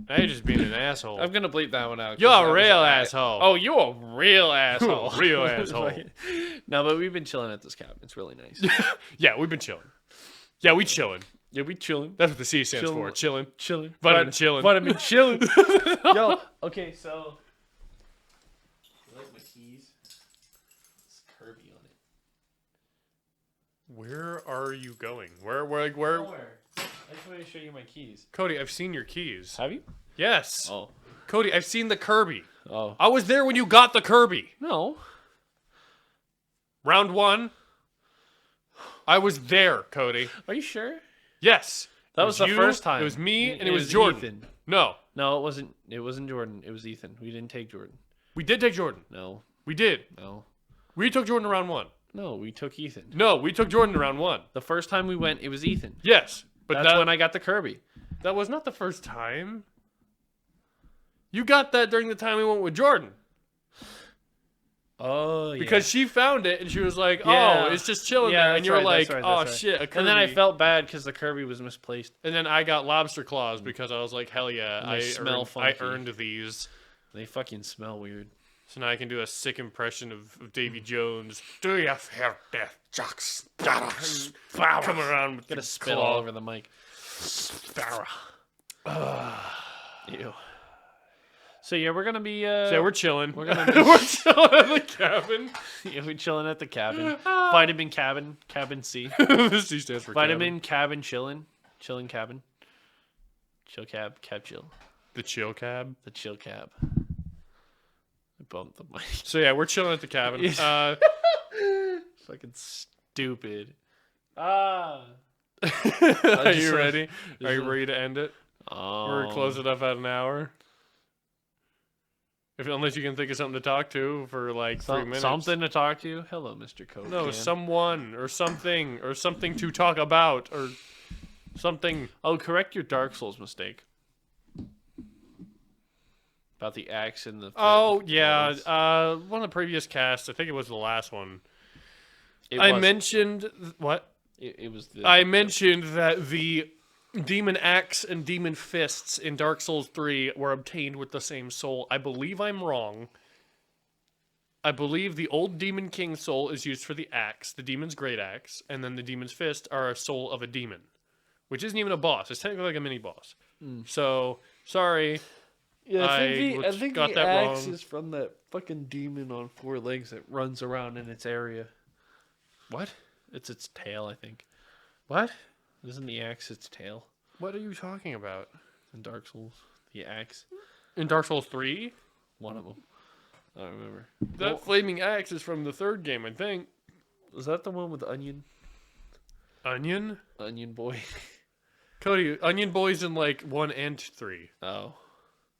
Now you're just being an asshole. I'm gonna bleep that one out. 'cause You're that a was real asshole. Oh, you're a real asshole. Real asshole. No, but we've been chilling at this cabin. It's really nice. Yeah, we've been chilling. Yeah, we chilling. Yeah, we chilling. That's what the C stands Chilling. for. Chilling. Chilling. Vitamin chilling. Vitamin chilling. Yo, okay, so. You like my keys? It's Kirby on it. Where are you going? Where? Nowhere. I just wanted to show you my keys. Cody, I've seen your keys. Have you? Yes. Oh. Cody, I've seen the Kirby. Oh. I was there when you got the Kirby. No. Round 1. I was there, Cody. Are you sure? Yes. That It was the you, first time. It was me, and It it was was Jordan. Ethan. No, No, it wasn't. It wasn't Jordan. It was Ethan. We didn't take Jordan. we did take Jordan. No. We did. No. We took Jordan to round 1. No, we took Ethan. No, we took Jordan to round 1. The first time we went, it was Ethan. Yes, but That's when I got the Kirby. that was not the first time. You got that during the time we went with Jordan. Oh, yeah. Because she found it and she was like, Yeah. "Oh, it's just chilling Yeah, there," and that's you were right, like, that's right, "Oh that's right. shit, a Kirby." And then I felt bad because the Kirby was misplaced. And then I got lobster claws because I was like, "Hell yeah, And they smell I funky. earned these." They fucking smell weird. So now I can do a sick impression of Davy Jones. Do you fear death, jocks? Come around with Gonna the spit claw. all over the mic. Ew. So yeah, we're gonna be. So we're chilling. We're gonna be- we're chilling at the cabin. yeah, we're chilling at the cabin. Vitamin cabin. Cabin C. The C stands for Vitamin cabin chillin'. Chillin' cabin. Chill cab. Cab chill. cabin. The chill cab. The chill cab. I bumped the mic. So yeah, we're chilling at the cabin. Fucking stupid. Ah. Are you ready? Are you ready to end it? Oh. We're close enough at an hour. Unless you can think of something to talk to for like 3 minutes. Something to talk to. Hello, Mr. Coke. No, can. someone or something to talk about or something. Oh, correct your Dark Souls mistake. About the axe and the. Oh yeah, clothes. one of the previous casts. I think it was the last one. It I was- mentioned what? It was the. I mentioned that the demon axe and demon fists in Dark Souls 3 were obtained with the same soul. I believe I'm wrong. I believe the old Demon King soul is used for the axe, the demon's great axe, and then the demon's fist are a soul of a demon, which isn't even a boss. It's technically like a mini boss. So sorry. Yeah, I got that axe wrong. is from that fucking demon on 4 legs that runs around in its area. What? It's its tail, I think. What? Isn't the axe its tail What are you talking about? in Dark Souls? The axe, In Dark Souls 3? one of them. I don't remember. That flaming axe is from the 3rd game, I think. Was that the one with Onion? Onion? Onion Boy. Cody, Onion Boy's in like 1 and 3. Oh,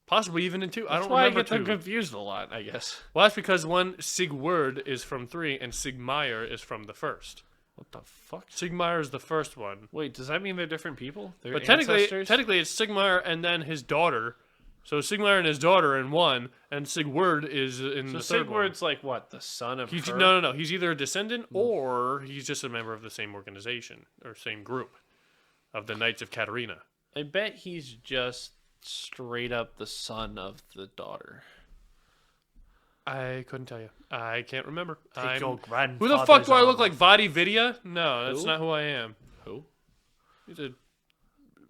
Possibly even in 2. I that's don't why remember I get 2. them confused a lot. I guess. Well, that's because one Sigurd is from 3 and Sigmire is from the 1st. What the fuck? Sigmire is the first one. Wait, does that mean they're different people? They're But ancestors? technically it's Sigmire and then his daughter. So Sigmire and his daughter in 1, and Sigurd is in So the 3rd one. Sigurd's like what? The son of He's, her? no. He's either a descendant or he's just a member of the same organization or same group of the Knights of Katarina. I bet he's just straight up the son of the daughter. I couldn't tell you. I can't remember. Take your grandfather's Who the fuck do I look armor. like? Vadi Vidya? No, that's Who? not who I am. Who? He's a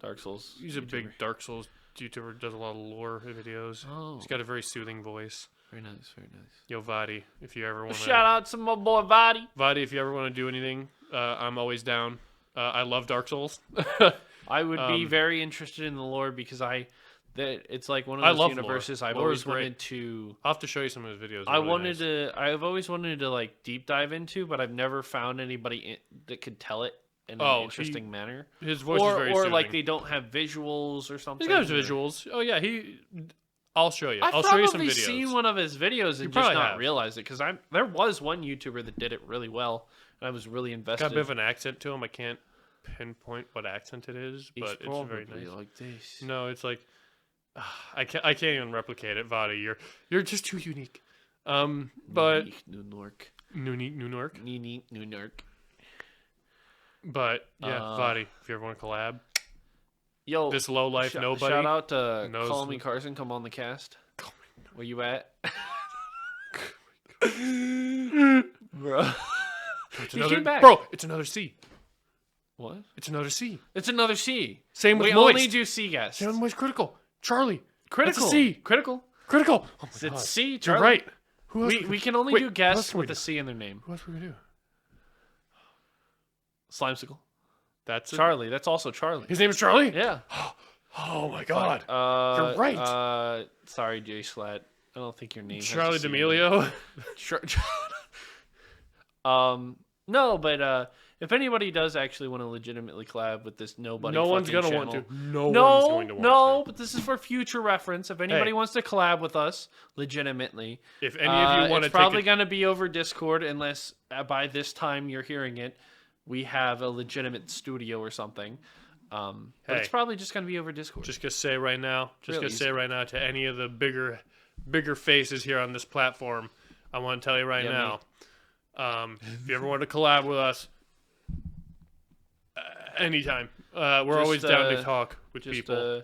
Dark Souls. He's a big Dark Souls YouTuber. Does a lot of lore videos. Oh. He's got a very soothing voice. Very nice, very nice. Yo, Vadi, if you ever want to... Shout out to my boy Vadi. Vadi, if you ever want to do anything, I'm always down. I love Dark Souls. I would be very interested in the lore because it's like one I of those love universes lore. I've Lore always is great. wanted to. I'll have to show you some of his videos. I've always wanted to like deep dive into, but I've never found anybody that could tell it in an interesting manner. His voice is very or soothing. like they don't have visuals or something. He's got his visuals. Oh yeah, I'll show you. I've I'll show you some probably videos. seen one of his videos and just probably not have. realized it because there was one YouTuber that did it really well, and I was really invested. Got a bit of an accent to him. I can't pinpoint what accent it is, but it's very nice. Like this. No, it's like I can't even replicate it, Vadi. You're just too unique. But New York. Unique. New York. But yeah, Vadi, if you ever want to collab, Yo, this low life nobody. Shout out to knows Call Me Carson. Come on the cast. Where you at, bro? He came back. Bro, it's another C. What? It's another C. It's another C. Same with we Moist. only do C guests. Same with Moist Critical. Charlie. Critical. That's a C. Critical. Critical. Oh my God. It's C. You're Charlie. right. Who else? We can only Wait, do who else guests can we with a do? C in their name. Who else are we gonna do? Slimesicle. That's Charlie. That's also Charlie. His name is Charlie. Yeah. Oh my God. You're right. Sorry, Jay Schlatt. I don't think your name. Charlie has a C in it. D'Amelio. No, but if anybody does actually want to legitimately collab with this nobody, No one's fucking gonna want channel- to. No one's going to want no, to. but this is for future reference. If anybody Hey. wants to collab with us, legitimately, If any of you want to it's probably take going to be over Discord, unless by this time you're hearing it, we have a legitimate studio or something. But it's Hey. probably just going to be over Discord. just gonna say right now, Real easy. to any of the bigger faces here on this platform, I want to tell you right Yeah, now, if you ever want to collab with us, anytime, we're always down to talk with just, people.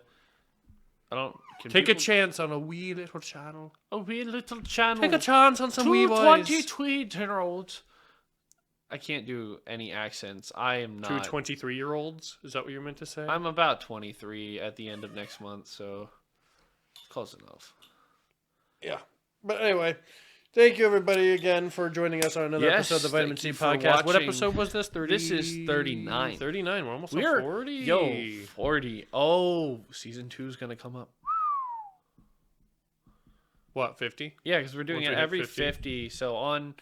I don't Take a chance on a wee little channel. A wee little channel. Take a chance on some wee boys. 223-year-olds. I can't do any accents. I am Two not. 23-year-olds? Is that what you're meant to say? I'm about 23 at the end of next month, so close enough. Yeah. But anyway, thank you everybody again for joining us on another Yes, episode of the Vitamin thank C you for podcast. What watching. episode was this? 30? This is 39. 39. We're almost We're at 40. Yo, 40. Oh, season 2 is gonna come up. What, 50? Yeah, because we're doing Once it we hit every 50. 50. So on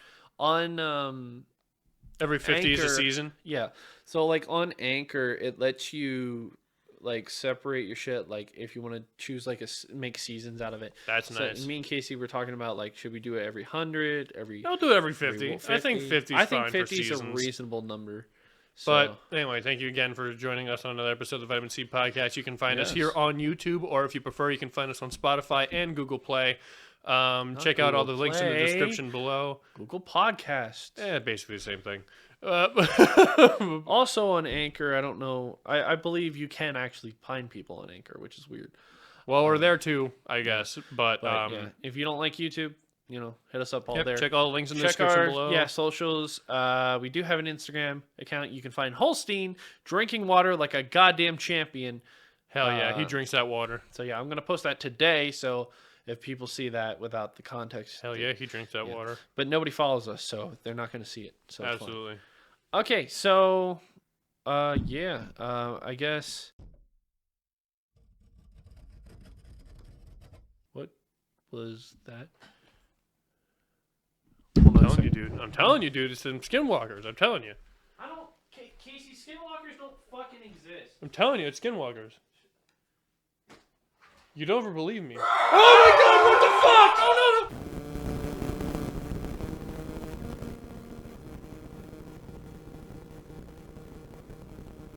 Every 50 is a Anchor- season? Yeah. So like on Anchor, it lets you like separate your shit. Like if you want to choose like make seasons out of it. That's So nice. me and Casey were talking about like should we do it every 100, every I'll do it every 50. every I think 50 is I fine think 50 for is a seasons. reasonable number. So, But anyway, thank you again for joining us on another episode of the Vitamin C podcast. You can find us Yes. here on YouTube, or if you prefer, you can find us on Spotify and Google Play. Check out all the Google links in the Play. description below. Google Podcast. Basically the same thing. Also on Anchor, I don't know. I believe you can actually find people on Anchor, which is weird. Well, we're there too, I guess. But, But yeah, if you don't like YouTube, hit us up all there. check all the links in the Check description our below. socials. We do have an Instagram account. You can find Holstein drinking water like a goddamn champion. Hell yeah, he drinks that water. So yeah, I'm gonna post that today. So if people see that without the context, Hell yeah, he drinks that water. but nobody follows us, so they're not gonna see it. So it's fine. Absolutely. Okay, so I guess what was that? I'm telling you, dude. It's them skinwalkers. I'm telling you. I don't. Casey, skinwalkers don't fucking exist. I'm telling you, it's skinwalkers. You don't ever believe me. Oh my god! What the fuck? Oh no!